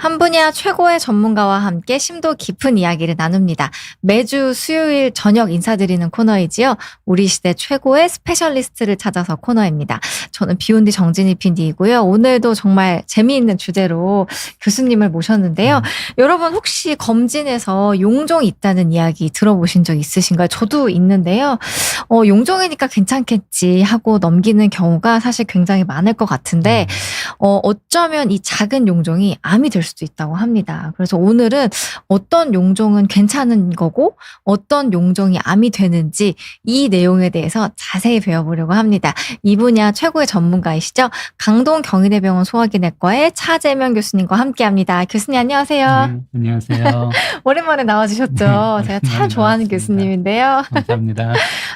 한 분야 최고의 전문가와 함께 심도 깊은 이야기를 나눕니다. 매주 수요일 저녁 인사드리는 코너이지요. 우리 시대 최고의 스페셜리스트를 찾아서 코너입니다. 저는 비욘디 정진희 PD이고요. 오늘도 정말 재미있는 주제로 교수님을 모셨는데요. 여러분 혹시 검진에서 용종이 있다는 이야기 들어보신 적 있으신가요? 저도 있는데요. 용종이니까 괜찮겠지 하고 넘기는 경우가 사실 굉장히 많을 것 같은데 어쩌면 이 작은 용종이 암이 될 수도 있다고 합니다. 그래서 오늘은 어떤 용종은 괜찮은 거고 어떤 용종이 암이 되는지 이 내용에 대해서 자세히 배워보려고 합니다. 이 분야 최고의 전문가이시죠. 강동 경희대병원 소화기내과의 차재명 교수님과 함께합니다. 교수님 안녕하세요. 안녕하세요. 오랜만에 나와주셨죠. 제가 참 좋아하는 나왔습니다. 교수님인데요. 감사합니다.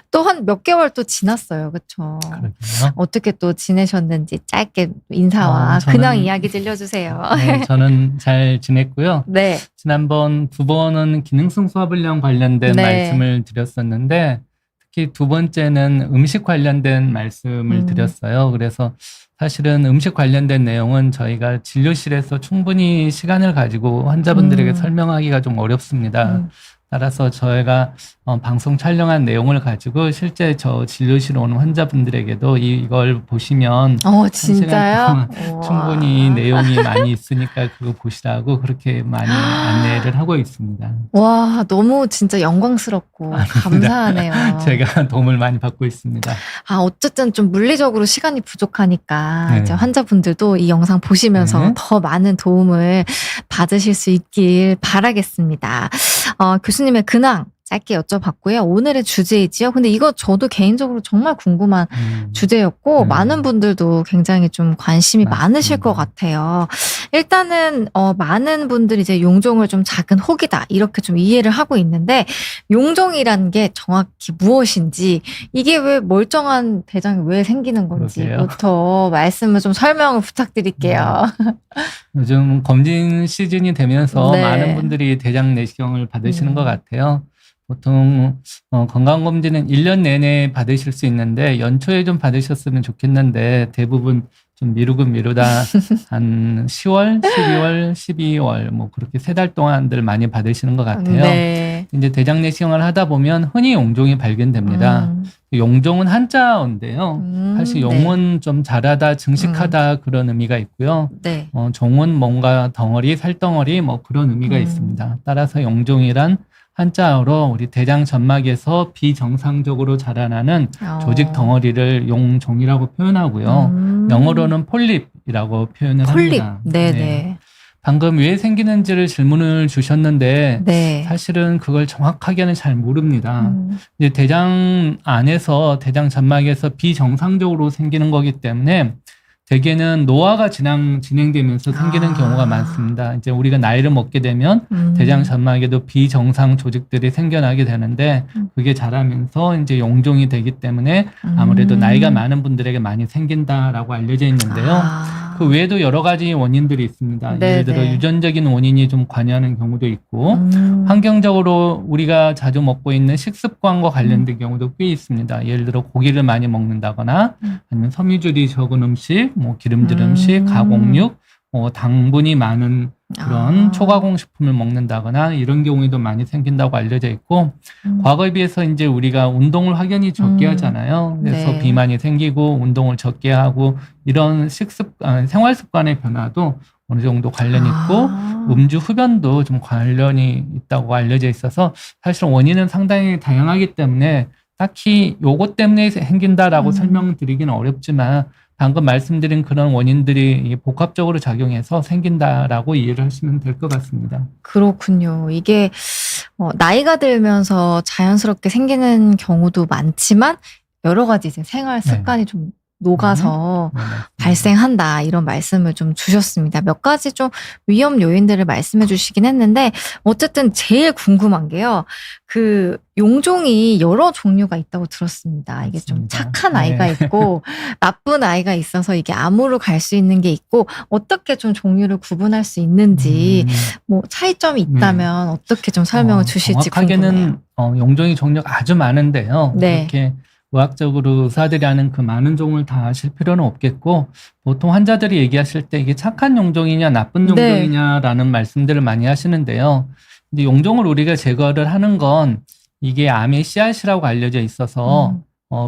또 한 몇 개월 또 지났어요. 그렇죠? 그러게요. 어떻게 또 지내셨는지 짧게 인사와 근황 이야기 들려주세요. 저는 잘 지냈고요. 네. 지난번 두 번은 기능성 소화불량 관련된 네. 말씀을 드렸었는데 특히 두 번째는 음식 관련된 말씀을 드렸어요. 그래서 사실은 음식 관련된 내용은 저희가 진료실에서 충분히 시간을 가지고 환자분들에게 설명하기가 좀 어렵습니다. 따라서 저희가 방송 촬영한 내용을 가지고 실제 저 진료실 오는 환자분들에게도 이걸 보시면 진짜요? 1시간 동안 충분히 내용이 많이 있으니까 그거 보시라고 그렇게 많이 안내를 하고 있습니다. 와, 너무 진짜 영광스럽고 감사하네요. 제가 도움을 많이 받고 있습니다. 어쨌든 좀 물리적으로 시간이 부족하니까 네. 이제 환자분들도 이 영상 보시면서 네. 더 많은 도움을 받으실 수 있길 바라겠습니다. 교수님의 근황 짧게 여쭤봤고요. 오늘의 주제이지요. 근데 이거 저도 개인적으로 정말 궁금한 주제였고 많은 분들도 굉장히 좀 관심이 많으실 것 같아요. 일단은 많은 분들이 이제 용종을 좀 작은 혹이다 이렇게 좀 이해를 하고 있는데 용종이라는 게 정확히 무엇인지 이게 왜 멀쩡한 대장이 왜 생기는 건지부터 말씀을 좀 설명을 부탁드릴게요. 요즘 검진 시즌이 되면서 네. 많은 분들이 대장 내시경을 받으시는 것 같아요. 보통 건강검진은 1년 내내 받으실 수 있는데 연초에 좀 받으셨으면 좋겠는데 대부분 좀 미루다 한 10월, 12월, 12월 뭐 그렇게 3달 동안들 많이 받으시는 것 같아요. 네. 이제 대장 내시경을 하다 보면 흔히 용종이 발견됩니다. 용종은 한자어인데요. 사실 용은 좀 자라다, 증식하다 그런 의미가 있고요. 네. 종은 뭔가 덩어리, 살덩어리 뭐 그런 의미가 있습니다. 따라서 용종이란 한자어로 우리 대장 점막에서 비정상적으로 자라나는 조직 덩어리를 용종이라고 표현하고요. 영어로는 폴립이라고 표현을 합니다. 네네. 방금 왜 생기는지를 질문을 주셨는데 네. 사실은 그걸 정확하게는 잘 모릅니다. 이제 대장 안에서 대장 점막에서 비정상적으로 생기는 거기 때문에 대개는 노화가 진행되면서 생기는 경우가 많습니다. 이제 우리가 나이를 먹게 되면 대장 점막에도 비정상 조직들이 생겨나게 되는데 그게 자라면서 이제 용종이 되기 때문에 아무래도 나이가 많은 분들에게 많이 생긴다라고 알려져 있는데요. 그 외에도 여러 가지 원인들이 있습니다. 네네. 예를 들어 유전적인 원인이 좀 관여하는 경우도 있고 환경적으로 우리가 자주 먹고 있는 식습관과 관련된 경우도 꽤 있습니다. 예를 들어 고기를 많이 먹는다거나 아니면 섬유질이 적은 음식, 뭐 기름진 음식, 가공육, 당분이 많은 그런 초가공 식품을 먹는다거나 이런 경우에도 많이 생긴다고 알려져 있고 과거에 비해서 이제 우리가 운동을 확연히 적게 하잖아요. 그래서 네. 비만이 생기고 운동을 적게 하고 이런 생활 습관의 변화도 어느 정도 관련이 있고 음주 흡연도 좀 관련이 있다고 알려져 있어서 사실 원인은 상당히 다양하기 때문에 딱히 요것 때문에 생긴다라고 설명드리기는 어렵지만 방금 말씀드린 그런 원인들이 복합적으로 작용해서 생긴다라고 이해를 하시면 될 것 같습니다. 그렇군요. 이게 나이가 들면서 자연스럽게 생기는 경우도 많지만 여러 가지 이제 생활 습관이 좀 녹아서 발생한다 이런 말씀을 좀 주셨습니다. 몇 가지 좀 위험 요인들을 말씀해 주시긴 했는데 어쨌든 제일 궁금한 게요. 그 용종이 여러 종류가 있다고 들었습니다. 이게 좀 맞습니다. 착한 아이가 있고 나쁜 아이가 있어서 이게 암으로 갈 수 있는 게 있고 어떻게 좀 종류를 구분할 수 있는지 뭐 차이점이 있다면 어떻게 좀 설명을 주실지 궁금해요. 정확하게는 용종이 종류가 아주 많은데요. 네. 그렇게 의학적으로 의사들이 하는 그 많은 종을 다 아실 필요는 없겠고 보통 환자들이 얘기하실 때 이게 착한 용종이냐 나쁜 용종이냐라는 말씀들을 많이 하시는데요. 근데 용종을 우리가 제거를 하는 건 이게 암의 씨앗이라고 알려져 있어서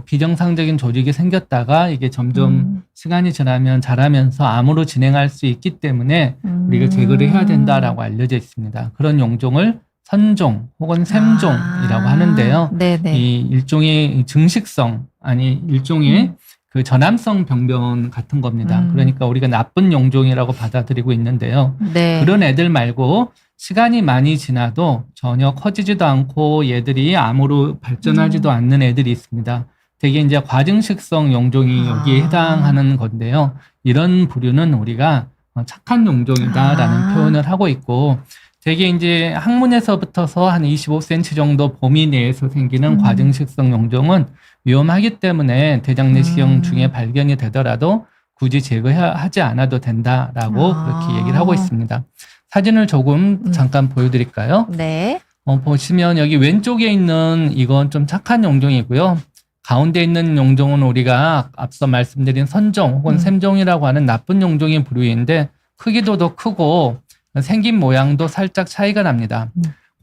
비정상적인 조직이 생겼다가 이게 점점 시간이 지나면 자라면서 암으로 진행할 수 있기 때문에 우리가 제거를 해야 된다라고 알려져 있습니다. 그런 용종을 선종 혹은 샘종이라고 하는데요. 네네. 이 일종의 증식성 아니 일종의 그 전암성 병변 같은 겁니다. 그러니까 우리가 나쁜 용종이라고 받아들이고 있는데요. 네. 그런 애들 말고 시간이 많이 지나도 전혀 커지지도 않고 얘들이 암으로 발전하지도 않는 애들이 있습니다. 되게 이제 과증식성 용종이 여기에 해당하는 건데요. 이런 부류는 우리가 착한 용종이다라는 표현을 하고 있고 되게 이제 항문에서부터서 한 25cm 정도 범위 내에서 생기는 과증식성 용종은 위험하기 때문에 대장 내시경 중에 발견이 되더라도 굳이 제거하지 않아도 된다라고 그렇게 얘기를 하고 있습니다. 사진을 조금 잠깐 보여드릴까요? 네. 보시면 여기 왼쪽에 있는 이건 좀 착한 용종이고요. 가운데 있는 용종은 우리가 앞서 말씀드린 선종 혹은 샘종이라고 하는 나쁜 용종의 부류인데 크기도 더 크고 생긴 모양도 살짝 차이가 납니다.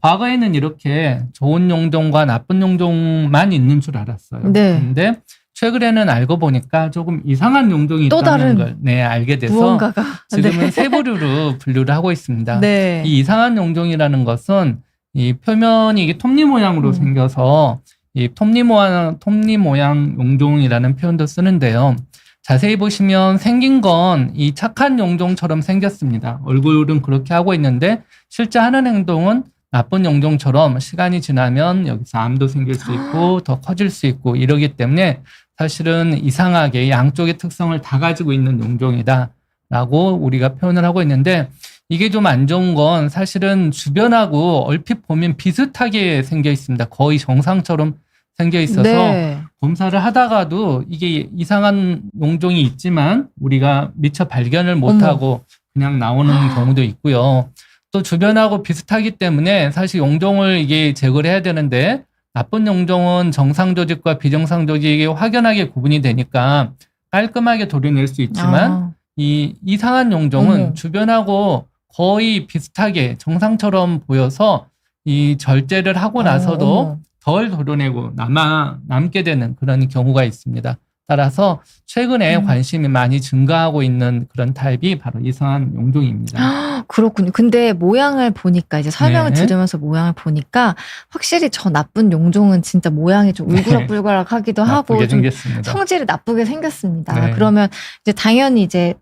과거에는 이렇게 좋은 용종과 나쁜 용종만 있는 줄 알았어요. 네. 근데 최근에는 알고 보니까 조금 이상한 용종이 또 있다는 다른 걸 알게 돼서 무언가가 지금은 네. 세 부류로 분류를 하고 있습니다. 네. 이 이상한 용종이라는 것은 이 표면이 이게 톱니 모양으로 생겨서 이 톱니 모양 용종이라는 표현도 쓰는데요. 자세히 보시면 생긴 건 이 착한 용종처럼 생겼습니다. 얼굴은 그렇게 하고 있는데 실제 하는 행동은 나쁜 용종처럼 시간이 지나면 여기서 암도 생길 수 있고 더 커질 수 있고 이러기 때문에 사실은 이상하게 양쪽의 특성을 다 가지고 있는 용종이다라고 우리가 표현을 하고 있는데 이게 좀 안 좋은 건 사실은 주변하고 얼핏 보면 비슷하게 생겨 있습니다. 거의 정상처럼 생겨 있어서 네. 검사를 하다가도 이게 이상한 용종이 있지만 우리가 미처 발견을 못하고 그냥 나오는 경우도 있고요. 또 주변하고 비슷하기 때문에 사실 용종을 이게 제거를 해야 되는데 나쁜 용종은 정상 조직과 비정상 조직이 확연하게 구분이 되니까 깔끔하게 도려낼 수 있지만 이 이상한 용종은 주변하고 거의 비슷하게 정상처럼 보여서 이 절제를 하고 나서도 덜 도려내고 남게 되는 그런 경우가 있습니다. 따라서 최근에 관심이 많이 증가하고 있는 그런 타입이 바로 이상한 용종입니다. 그렇군요. 근데 모양을 보니까 이제 설명을 네. 들으면서 모양을 보니까 확실히 저 나쁜 용종은 진짜 모양이 좀 울그락불그락하기도 하고 나쁘게 좀 생겼습니다. 성질이 나쁘게 생겼습니다. 네. 그러면 이제 당연히 이제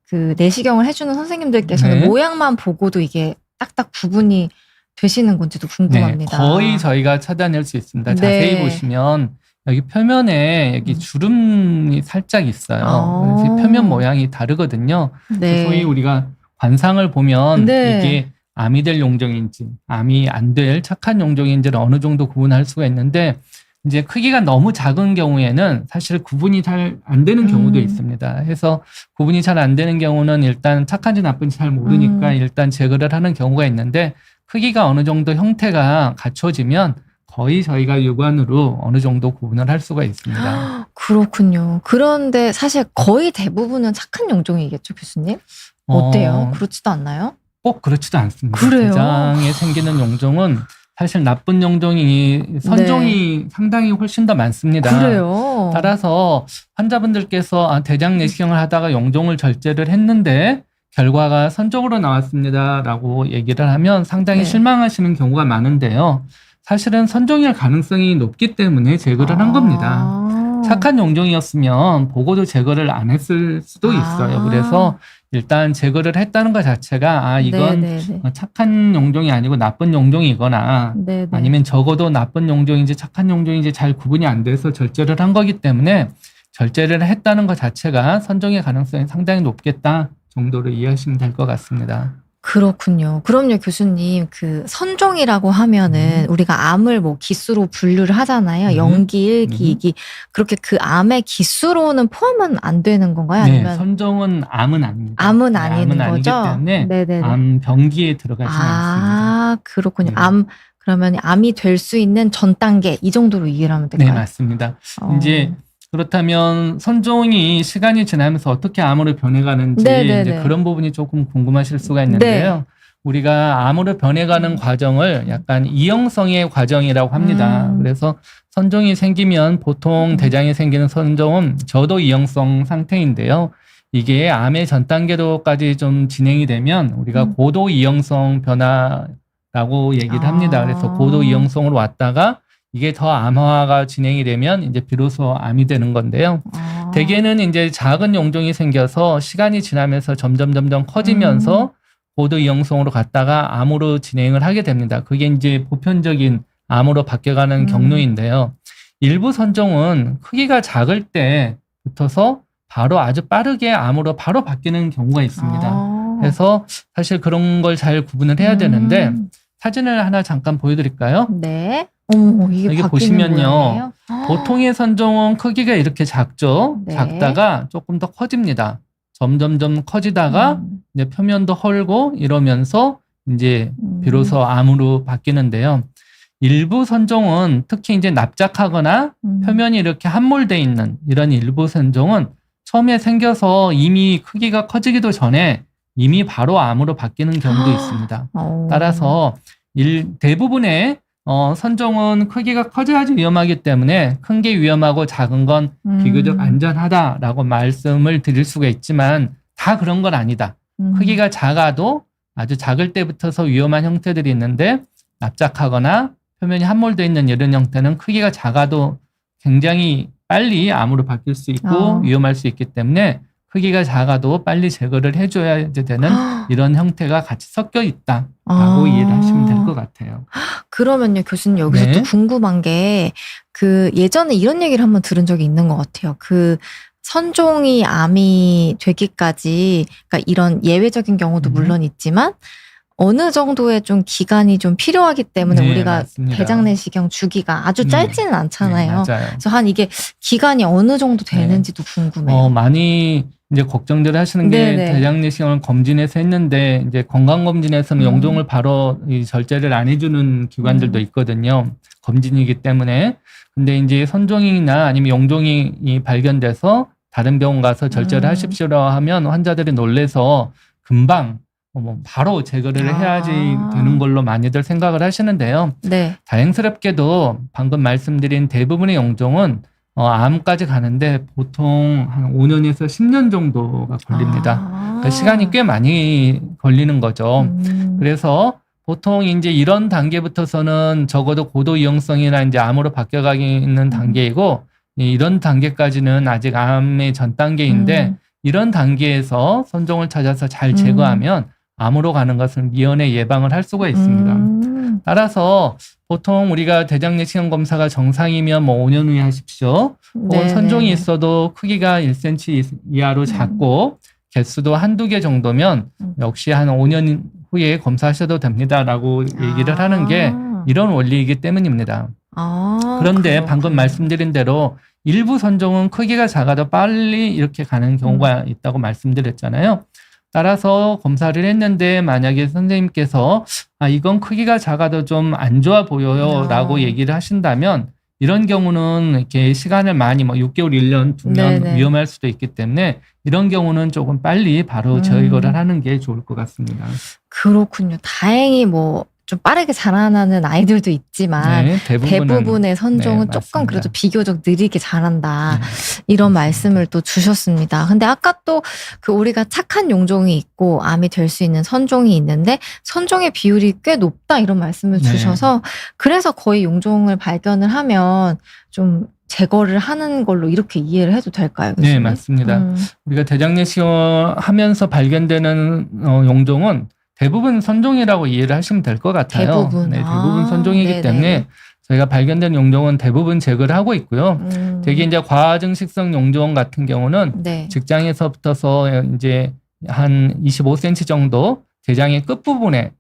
그 내시경을 해주는 선생님들께서는 네. 모양만 보고도 이게 딱딱 구분이 되시는 건지도 궁금합니다. 거의 저희가 찾아낼 수 있습니다. 네. 자세히 보시면 여기 표면에 여기 주름이 살짝 있어요. 그래서 표면 모양이 다르거든요. 네. 소위 우리가 관상을 보면 네. 이게 암이 될 용종인지 암이 안 될 착한 용종인지를 어느 정도 구분할 수가 있는데 이제 크기가 너무 작은 경우에는 사실 구분이 잘 안 되는 경우도 있습니다. 해서 구분이 잘 안 되는 경우는 일단 착한지 나쁜지 잘 모르니까 일단 제거를 하는 경우가 있는데 크기가 어느 정도 형태가 갖춰지면 거의 저희가 육안으로 어느 정도 구분을 할 수가 있습니다. 그렇군요. 그런데 사실 거의 대부분은 착한 용종이겠죠, 교수님? 어때요? 그렇지도 않나요? 꼭 그렇지도 않습니다. 그래요? 대장에 생기는 용종은 사실 나쁜 용종이 선종이 상당히 훨씬 더 많습니다. 그래요? 따라서 환자분들께서 대장 내시경을 하다가 용종을 절제를 했는데 결과가 선종으로 나왔습니다라고 얘기를 하면 상당히 실망하시는 경우가 많은데요. 사실은 선종일 가능성이 높기 때문에 제거를 한 겁니다. 착한 용종이었으면 보고도 제거를 안 했을 수도 있어요. 그래서 일단 제거를 했다는 것 자체가 이건 착한 용종이 아니고 나쁜 용종이거나 아니면 적어도 나쁜 용종인지 착한 용종인지 잘 구분이 안 돼서 절제를 한 거기 때문에 절제를 했다는 것 자체가 선종의 가능성이 상당히 높겠다 정도로 이해하시면 될 것 같습니다. 그렇군요. 그럼요, 교수님. 그 선종이라고 하면은 우리가 암을 뭐 기수로 분류를 하잖아요. 0기, 1기, 2기. 그렇게 그 암의 기수로는 포함은 안 되는 건가요? 아니면 네, 선종은 암은 아닙니다. 암은 아닌 암은 거죠? 아니기 때문에 네네네. 암 병기에 들어가지 않습니다. 그렇군요. 네. 그러면 암이 될 수 있는 전 단계 이 정도로 이해를 하면 될까요? 네, 맞습니다. 이제 그렇다면 선종이 시간이 지나면서 어떻게 암으로 변해가는지 네네네. 이제 그런 부분이 조금 궁금하실 수가 있는데요. 네. 우리가 암으로 변해가는 과정을 약간 이형성의 과정이라고 합니다. 그래서 선종이 생기면 보통 대장에 생기는 선종은 저도 이형성 상태인데요. 이게 암의 전 단계로까지 좀 진행이 되면 우리가 고도 이형성 변화라고 얘기를 합니다. 그래서 고도 이형성으로 왔다가 이게 더 암화가 진행이 되면 이제 비로소 암이 되는 건데요. 대개는 이제 작은 용종이 생겨서 시간이 지나면서 점점 커지면서 고도 이형성으로 갔다가 암으로 진행을 하게 됩니다. 그게 이제 보편적인 암으로 바뀌어가는 경로인데요. 일부 선종은 크기가 작을 때부터서 바로 아주 빠르게 암으로 바로 바뀌는 경우가 있습니다. 그래서 사실 그런 걸 잘 구분을 해야 되는데 사진을 하나 잠깐 보여드릴까요? 네. 어머, 이게 여기 바뀌는 보시면요. 모양이에요? 보통의 선종은 크기가 이렇게 작죠. 네. 작다가 조금 더 커집니다. 점점 커지다가 이제 표면도 헐고 이러면서 이제 비로소 암으로 바뀌는데요. 일부 선종은 특히 이제 납작하거나 표면이 이렇게 함몰돼 있는 이런 일부 선종은 처음에 생겨서 이미 크기가 커지기도 전에 이미 바로 암으로 바뀌는 경우도 있습니다. 따라서 대부분의 선종은 크기가 커져야지 위험하기 때문에 큰 게 위험하고 작은 건 비교적 안전하다라고 말씀을 드릴 수가 있지만 다 그런 건 아니다. 크기가 작아도 아주 작을 때부터서 위험한 형태들이 있는데 납작하거나 표면이 함몰되어 있는 이런 형태는 크기가 작아도 굉장히 빨리 암으로 바뀔 수 있고 위험할 수 있기 때문에 크기가 작아도 빨리 제거를 해줘야 되는 이런 형태가 같이 섞여 있다라고 이해를 하시면 될 것 같아요. 그러면요, 교수님 여기서 네. 또 궁금한 게 예전에 이런 얘기를 한번 들은 적이 있는 것 같아요. 선종이 암이 되기까지, 그러니까 이런 예외적인 경우도 물론 있지만 어느 정도의 좀 기간이 좀 필요하기 때문에 네, 우리가 맞습니다. 대장내시경 주기가 아주 짧지는 않잖아요. 네, 맞아요. 그래서 이게 기간이 어느 정도 되는지도 궁금해요. 많이 이제 걱정들 하시는 게 네네. 대장내시경을 검진해서 했는데 이제 건강검진에서는 용종을 바로 이 절제를 안 해주는 기관들도 있거든요. 검진이기 때문에. 근데 이제 선종이나 아니면 용종이 발견돼서 다른 병원 가서 절제를 하십시오 하면 환자들이 놀래서 금방 바로 제거를 해야지 되는 걸로 많이들 생각을 하시는데요. 네. 다행스럽게도 방금 말씀드린 대부분의 용종은 암까지 가는데 보통 한 5년에서 10년 정도가 걸립니다. 그러니까 시간이 꽤 많이 걸리는 거죠. 그래서 보통 이제 이런 단계부터서는 적어도 고도 이용성이나 이제 암으로 바뀌어가는 단계이고 이런 단계까지는 아직 암의 전 단계인데 이런 단계에서 선종을 찾아서 잘 제거하면 암으로 가는 것을 미연에 예방을 할 수가 있습니다. 따라서 보통 우리가 대장내시경 검사가 정상이면 5년 후에 하십시오. 혹은 선종이 있어도 크기가 1cm 이하로 작고 개수도 한두 개 정도면 역시 한 5년 후에 검사하셔도 됩니다라고 얘기를 하는 게 이런 원리이기 때문입니다. 그런데 그렇구나. 방금 말씀드린 대로 일부 선종은 크기가 작아도 빨리 이렇게 가는 경우가 있다고 말씀드렸잖아요. 따라서 검사를 했는데 만약에 선생님께서 이건 크기가 작아도 좀 안 좋아 보여요 라고 얘기를 하신다면 이런 경우는 이렇게 시간을 많이 6개월, 1년 두면 네네. 위험할 수도 있기 때문에 이런 경우는 조금 빨리 바로 제거를 하는 게 좋을 것 같습니다. 그렇군요. 다행히 좀 빠르게 자라나는 아이들도 있지만 네, 대부분의 선종은 네, 조금 맞습니다. 그래도 비교적 느리게 자란다. 네, 이런 맞습니다. 말씀을 또 주셨습니다. 근데 아까 또 우리가 착한 용종이 있고 암이 될 수 있는 선종이 있는데 선종의 비율이 꽤 높다 이런 말씀을 네. 주셔서 그래서 거의 용종을 발견을 하면 좀 제거를 하는 걸로 이렇게 이해를 해도 될까요? 네, 교수님? 맞습니다. 우리가 대장내시경 하면서 발견되는 용종은 대부분 선종이라고 이해를 하시면 될 것 같아요. 대부분. 네, 대부분 선종이기 네네. 때문에 저희가 발견된 용종은 대부분 제거를 하고 있고요. 되게 이제 과증식성 용종 같은 경우는 네. 직장에서부터서 이제 한 25cm 정도 대장의 끝부분에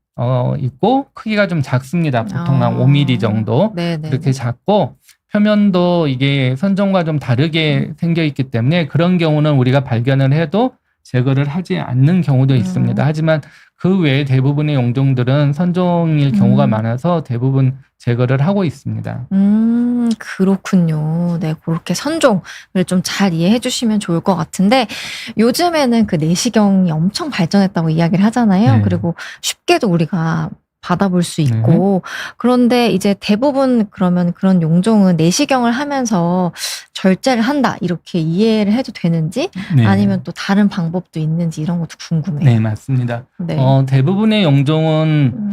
있고 크기가 좀 작습니다. 보통 한 5mm 정도. 네네. 그렇게 작고 표면도 이게 선종과 좀 다르게 생겨 있기 때문에 그런 경우는 우리가 발견을 해도 제거를 하지 않는 경우도 있습니다. 하지만 그 외에 대부분의 용종들은 선종일 경우가 많아서 대부분 제거를 하고 있습니다. 그렇군요. 네, 그렇게 선종을 좀 잘 이해해 주시면 좋을 것 같은데 요즘에는 그 내시경이 엄청 발전했다고 이야기를 하잖아요. 네. 그리고 쉽게도 우리가 받아볼 수 있고 그런데 이제 대부분 그러면 그런 용종은 내시경을 하면서 절제를 한다 이렇게 이해를 해도 되는지 네. 아니면 또 다른 방법도 있는지 이런 것도 궁금해요. 네, 맞습니다. 네. 대부분의 용종은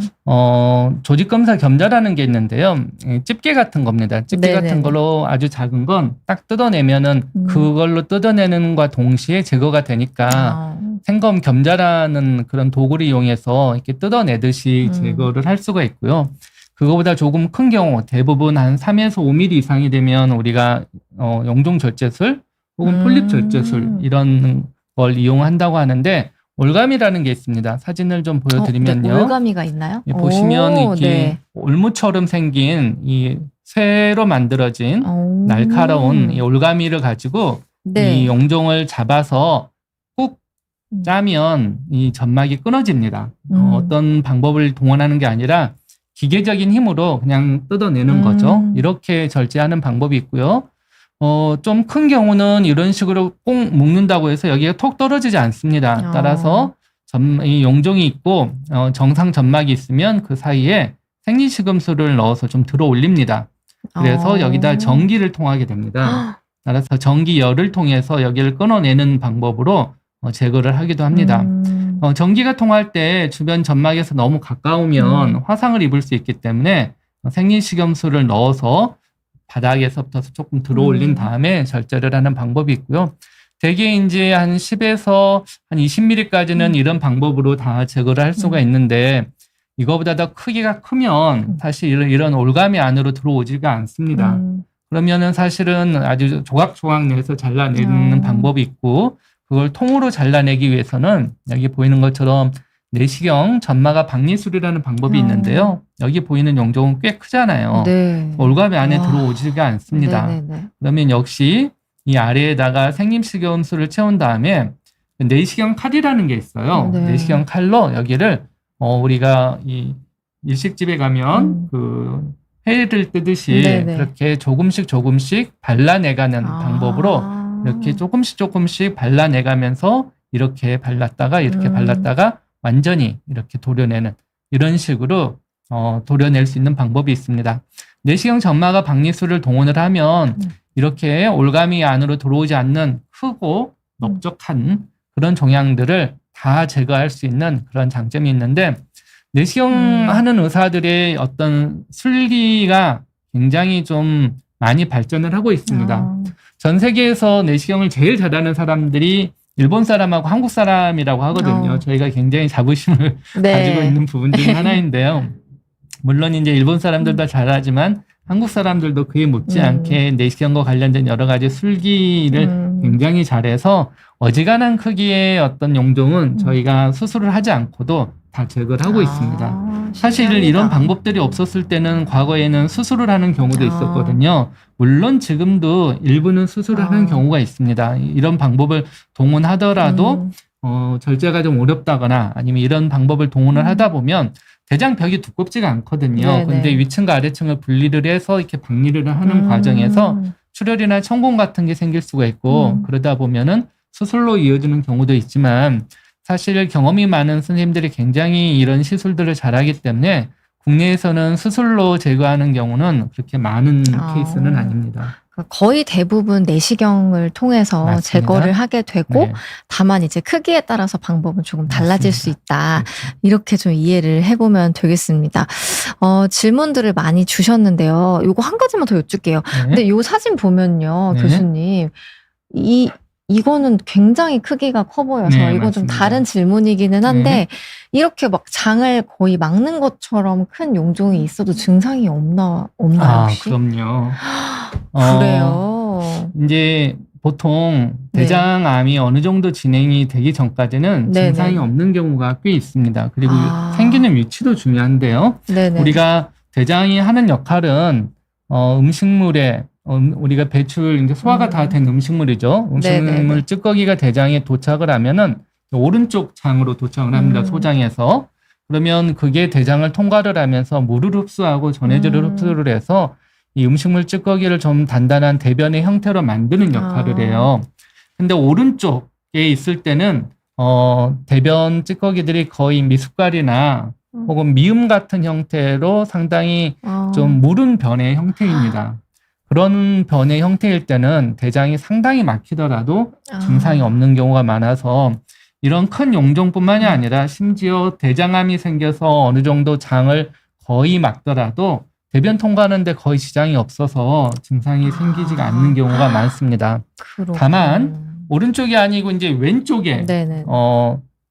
조직검사 겸자라는 게 있는데요. 집게 같은 겁니다. 집게 네네네. 같은 걸로 아주 작은 건 딱 뜯어내면은 그걸로 뜯어내는과 동시에 제거가 되니까 생검 겸자라는 그런 도구를 이용해서 이렇게 뜯어내듯이 제거를 할 수가 있고요. 그거보다 조금 큰 경우 대부분 한 3에서 5mm 이상이 되면 우리가 용종 절제술 혹은 폴립 절제술 이런 걸 이용한다고 하는데 올가미라는 게 있습니다. 사진을 좀 보여드리면요. 네, 올가미가 있나요? 보시면 이렇게 네. 올무처럼 생긴 이 쇠로 만들어진 날카로운 이 올가미를 가지고 네. 이 용종을 잡아서 꾹 짜면 이 점막이 끊어집니다. 어떤 방법을 동원하는 게 아니라 기계적인 힘으로 그냥 뜯어내는 거죠. 이렇게 절제하는 방법이 있고요. 좀 큰 경우는 이런 식으로 꼭 묶는다고 해서 여기가 톡 떨어지지 않습니다. 따라서 이 용종이 있고 정상 점막이 있으면 그 사이에 생리식음수를 넣어서 좀 들어 올립니다. 그래서 여기다 전기를 통하게 됩니다. 따라서 전기열을 통해서 여기를 끊어내는 방법으로 제거를 하기도 합니다. 전기가 통할 때 주변 점막에서 너무 가까우면 화상을 입을 수 있기 때문에 생리식염수를 넣어서 바닥에서부터 조금 들어 올린 다음에 절제를 하는 방법이 있고요. 대개 이제 한 10에서 한 20mm까지는 이런 방법으로 다 제거를 할 수가 있는데 이거보다 더 크기가 크면 사실 이런 올가미 안으로 들어오지가 않습니다. 그러면은 사실은 아주 조각조각 내서 잘라내는 방법이 있고 그걸 통으로 잘라내기 위해서는 여기 보이는 것처럼 내시경 점마가 박리술이라는 방법이 있는데요. 여기 보이는 용종은 꽤 크잖아요. 네. 올가미 안에 들어오지가 않습니다. 네네네. 그러면 역시 이 아래에다가 생림식염수를 채운 다음에 내시경 칼이라는 게 있어요. 네. 내시경 칼로 여기를 우리가 이 일식집에 가면 그 회를 뜨듯이 네네. 그렇게 조금씩 발라내가는 방법으로 이렇게 조금씩 발라내가면서 이렇게 발랐다가 이렇게 발랐다가 완전히 이렇게 도려내는 이런 식으로 도려낼 수 있는 방법이 있습니다. 내시경 점마가 박리술을 동원을 하면 이렇게 올가미 안으로 들어오지 않는 크고 넓적한 그런 종양들을 다 제거할 수 있는 그런 장점이 있는데 내시경 하는 의사들의 어떤 술기가 굉장히 좀 많이 발전을 하고 있습니다. 전 세계에서 내시경을 제일 잘하는 사람들이 일본 사람하고 한국 사람이라고 하거든요. 저희가 굉장히 자부심을 네. 가지고 있는 부분 중 하나인데요. 물론 이제 일본 사람들도 잘하지만 한국 사람들도 그에 못지않게 내시경과 관련된 여러 가지 술기를 굉장히 잘해서 어지간한 크기의 어떤 용종은 저희가 수술을 하지 않고도 다 제거를 하고 있습니다. 사실 신기합니다. 이런 방법들이 없었을 때는 과거에는 수술을 하는 경우도 있었거든요. 물론 지금도 일부는 수술을 하는 경우가 있습니다. 이런 방법을 동원하더라도 절제가 좀 어렵다거나 아니면 이런 방법을 동원을 하다 보면 대장벽이 두껍지가 않거든요. 네네. 근데 위층과 아래층을 분리를 해서 이렇게 박리를 하는 과정에서 출혈이나 천공 같은 게 생길 수가 있고 그러다 보면은 수술로 이어지는 경우도 있지만 사실 경험이 많은 선생님들이 굉장히 이런 시술들을 잘하기 때문에 국내에서는 수술로 제거하는 경우는 그렇게 많은 케이스는 아닙니다. 거의 대부분 내시경을 통해서 맞습니다. 제거를 하게 되고 네. 다만 이제 크기에 따라서 방법은 조금 달라질 수 있다. 그렇죠. 이렇게 좀 이해를 해보면 되겠습니다. 질문들을 많이 주셨는데요. 요거 한 가지만 더 여쭐게요. 네. 근데 요 사진 보면요, 네. 교수님. 이거는 굉장히 크기가 커 보여서 네, 이건 좀 맞습니다. 다른 질문이기는 한데 네. 이렇게 막 장을 거의 막는 것처럼 큰 용종이 있어도 증상이 없나요, 혹시? 그럼요. 그래요. 이제 보통 네. 대장암이 어느 정도 진행이 되기 전까지는 네네. 증상이 없는 경우가 꽤 있습니다. 그리고 생기는 위치도 중요한데요. 네네. 우리가 대장이 하는 역할은 음식물에 우리가 배출 이제 소화가 다 된 음식물이죠. 음식물 네네네. 찌꺼기가 대장에 도착을 하면은 오른쪽 장으로 도착을 합니다. 소장에서. 그러면 그게 대장을 통과를 하면서 물을 흡수하고 전해질을 흡수를 해서 이 음식물 찌꺼기를 좀 단단한 대변의 형태로 만드는 역할을 해요. 근데 오른쪽에 있을 때는 대변 찌꺼기들이 거의 미숫가루나 혹은 미음 같은 형태로 상당히 좀 무른 변의 형태입니다. 그런 변의 형태일 때는 대장이 상당히 막히더라도 증상이 없는 경우가 많아서 이런 큰 용종뿐만이 아니라 심지어 대장암이 생겨서 어느 정도 장을 거의 막더라도 대변 통과하는데 거의 지장이 없어서 증상이 생기지가 않는 경우가 많습니다. 그렇구나. 다만 오른쪽이 아니고 이제 왼쪽에 네네.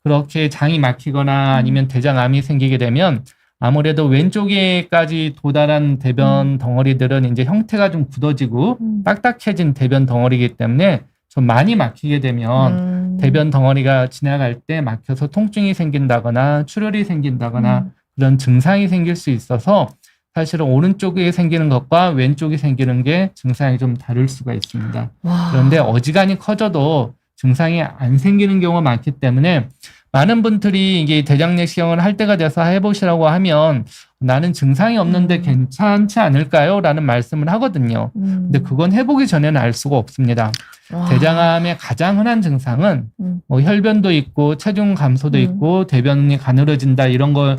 그렇게 장이 막히거나 아니면 대장암이 생기게 되면 아무래도 왼쪽에까지 도달한 대변 덩어리들은 이제 형태가 좀 굳어지고 딱딱해진 대변 덩어리이기 때문에 좀 많이 막히게 되면 대변 덩어리가 지나갈 때 막혀서 통증이 생긴다거나 출혈이 생긴다거나 그런 증상이 생길 수 있어서 사실은 오른쪽에 생기는 것과 왼쪽에 생기는 게 증상이 좀 다를 수가 있습니다. 와. 그런데 어지간히 커져도 증상이 안 생기는 경우가 많기 때문에 많은 분들이 이게 대장 내시경을 할 때가 돼서 해보시라고 하면 나는 증상이 없는데 괜찮지 않을까요? 라는 말씀을 하거든요. 근데 그건 해보기 전에는 알 수가 없습니다. 와. 대장암의 가장 흔한 증상은 뭐 혈변도 있고 체중 감소도 있고 대변이 가늘어진다 이런 걸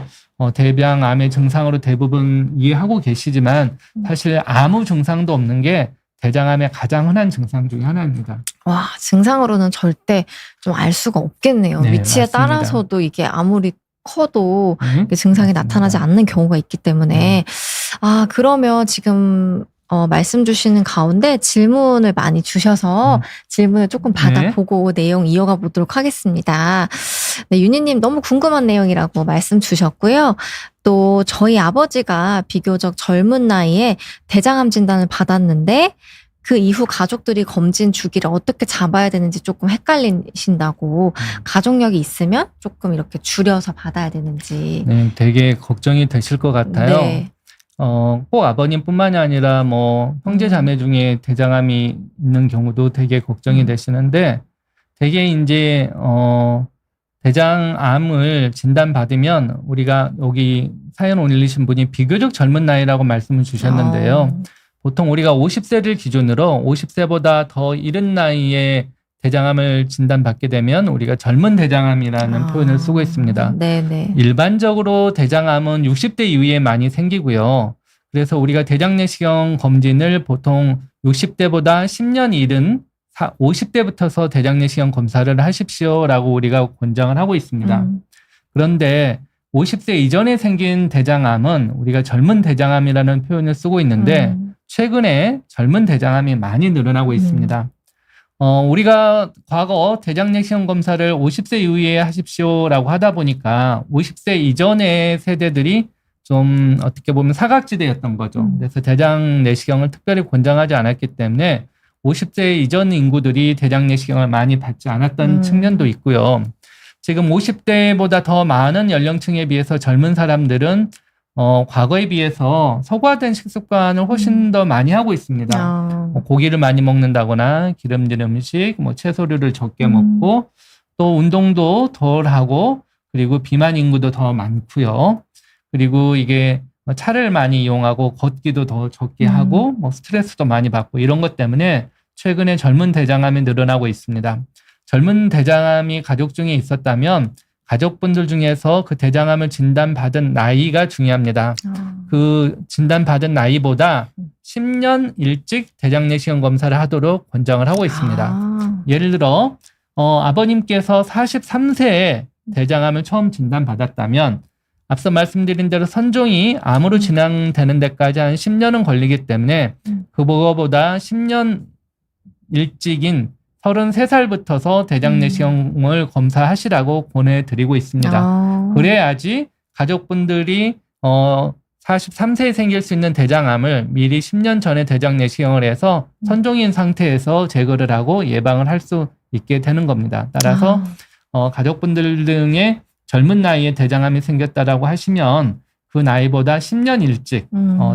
대장암의 증상으로 대부분 이해하고 계시지만 사실 아무 증상도 없는 게 대장암의 가장 흔한 증상 중에 하나입니다. 와, 증상으로는 절대 좀 알 수가 없겠네요. 네, 위치에 맞습니다. 따라서도 이게 아무리 커도 증상이 맞습니다. 나타나지 않는 경우가 있기 때문에 그러면 지금 말씀 주시는 가운데 질문을 많이 주셔서 질문을 조금 받아보고 내용 이어가 보도록 하겠습니다. 네, 윤희님 너무 궁금한 내용이라고 말씀 주셨고요. 또 저희 아버지가 비교적 젊은 나이에 대장암 진단을 받았는데 그 이후 가족들이 검진 주기를 어떻게 잡아야 되는지 조금 헷갈리신다고 가족력이 있으면 조금 이렇게 줄여서 받아야 되는지. 네, 되게 걱정이 되실 것 같아요. 네. 꼭 아버님뿐만이 아니라 뭐 형제 자매 중에 대장암이 있는 경우도 되게 걱정이 되시는데 되게 이제 대장암을 진단받으면 우리가 여기 사연 올리신 분이 비교적 젊은 나이라고 말씀을 주셨는데요. 보통 우리가 50세를 기준으로 50세보다 더 이른 나이에 대장암을 진단받게 되면 우리가 젊은 대장암이라는 표현을 쓰고 있습니다. 네네. 일반적으로 대장암은 60대 이후에 많이 생기고요. 그래서 우리가 대장 내시경 검진을 보통 60대보다 10년 이른 50대부터서 대장 내시경 검사를 하십시오라고 우리가 권장을 하고 있습니다. 그런데 50세 이전에 생긴 대장암은 우리가 젊은 대장암이라는 표현을 쓰고 있는데 최근에 젊은 대장암이 많이 늘어나고 있습니다. 우리가 과거 대장 내시경 검사를 50세 이후에 하십시오라고 하다 보니까 50세 이전의 세대들이 좀 어떻게 보면 사각지대였던 거죠. 그래서 대장 내시경을 특별히 권장하지 않았기 때문에 50세 이전 인구들이 대장 내시경을 많이 받지 않았던 측면도 있고요. 지금 50대보다 더 많은 연령층에 비해서 젊은 사람들은 과거에 비해서 서구화된 식습관을 훨씬 더 많이 하고 있습니다. 뭐 고기를 많이 먹는다거나 기름진 음식, 뭐 채소류를 적게 먹고 또 운동도 덜 하고 그리고 비만 인구도 더 많고요. 그리고 이게 차를 많이 이용하고 걷기도 더 적게 하고 뭐 스트레스도 많이 받고 이런 것 때문에 최근에 젊은 대장암이 늘어나고 있습니다. 젊은 대장암이 가족 중에 있었다면 가족분들 중에서 그 대장암을 진단받은 나이가 중요합니다. 그 진단받은 나이보다 10년 일찍 대장 내시경 검사를 하도록 권장을 하고 있습니다. 예를 들어 아버님께서 43세에 대장암을 처음 진단받았다면 앞서 말씀드린 대로 선종이 암으로 진행되는 데까지 한 10년은 걸리기 때문에 그거보다 10년 일찍인 33살부터서 대장 내시경을 검사하시라고 권해드리고 있습니다. 그래야지 가족분들이 43세에 생길 수 있는 대장암을 미리 10년 전에 대장 내시경을 해서 선종인 상태에서 제거를 하고 예방을 할 수 있게 되는 겁니다. 따라서 가족분들 등의 젊은 나이에 대장암이 생겼다라고 하시면 그 나이보다 10년 일찍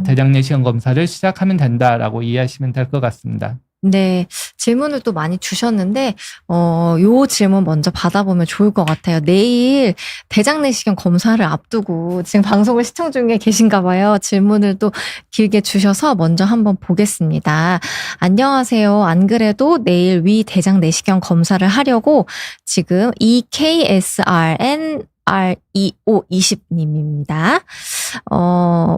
대장 내시경 검사를 시작하면 된다라고 이해하시면 될 것 같습니다. 네, 질문을 또 많이 주셨는데, 요 질문 먼저 받아보면 좋을 것 같아요. 내일 대장 내시경 검사를 앞두고 지금 방송을 시청 중에 계신가 봐요. 질문을 또 길게 주셔서 먼저 한번 보겠습니다. 안녕하세요. 안 그래도 내일 위 대장 내시경 검사를 하려고 지금 EKSRN R2520님입니다.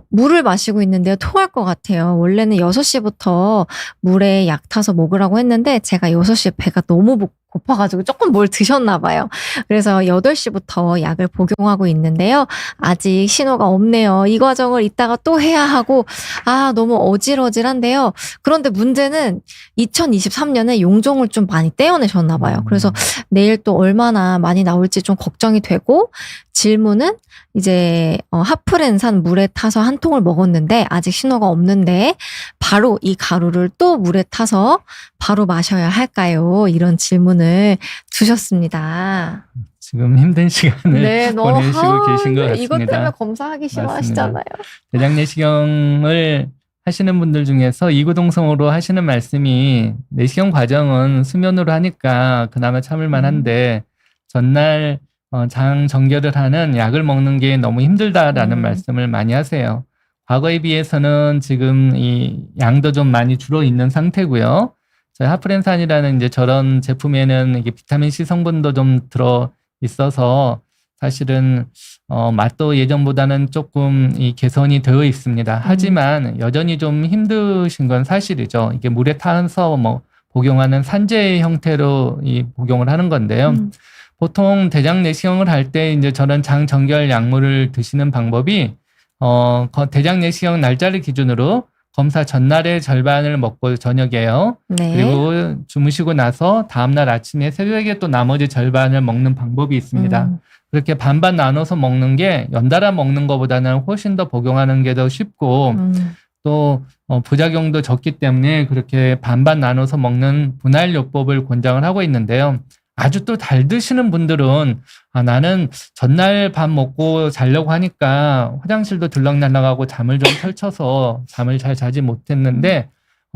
물을 마시고 있는데요. 토할 것 같아요. 원래는 6시부터 물에 약 타서 먹으라고 했는데 제가 6시에 배가 너무 고파가지고 조금 뭘 드셨나 봐요. 그래서 8시부터 약을 복용하고 있는데요. 아직 신호가 없네요. 이 과정을 이따가 또 해야 하고 너무 어질어질한데요. 그런데 문제는 2023년에 용종을 좀 많이 떼어내셨나 봐요. 그래서 내일 또 얼마나 많이 나올지 좀 걱정이 되고 질문은 이제 하프렌산 물에 타서 한 통을 먹었는데 아직 신호가 없는데 바로 이 가루를 또 물에 타서 바로 마셔야 할까요? 이런 질문을 주셨습니다. 지금 힘든 시간을 보내시고 계신 것 같습니다. 이것 때문에 검사하기 싫어하시잖아요. 대장 내시경을 하시는 분들 중에서 이구동성으로 하시는 말씀이 내시경 과정은 수면으로 하니까 그나마 참을 만한데 전날 장 정결을 하는 약을 먹는 게 너무 힘들다라는 말씀을 많이 하세요. 과거에 비해서는 지금 이 양도 좀 많이 줄어 있는 상태고요. 저희 하프렌산이라는 이제 저런 제품에는 이게 비타민 C 성분도 좀 들어 있어서 사실은 맛도 예전보다는 조금 이 개선이 되어 있습니다. 하지만 여전히 좀 힘드신 건 사실이죠. 이게 물에 타서 뭐 복용하는 산재 형태로 이 복용을 하는 건데요. 보통 대장 내시경을 할 때 이제 저런 장 정결 약물을 드시는 방법이 대장 내시경 날짜를 기준으로 검사 전날의 절반을 먹고 저녁에요. 네. 그리고 주무시고 나서 다음날 아침에 새벽에 또 나머지 절반을 먹는 방법이 있습니다. 그렇게 반반 나눠서 먹는 게 연달아 먹는 것보다는 훨씬 더 복용하는 게 더 쉽고 또 부작용도 적기 때문에 그렇게 반반 나눠서 먹는 분할요법을 권장을 하고 있는데요. 아주 또 잘 드시는 분들은 나는 전날 밥 먹고 자려고 하니까 화장실도 들락날락하고 잠을 좀 펼쳐서 잠을 잘 자지 못했는데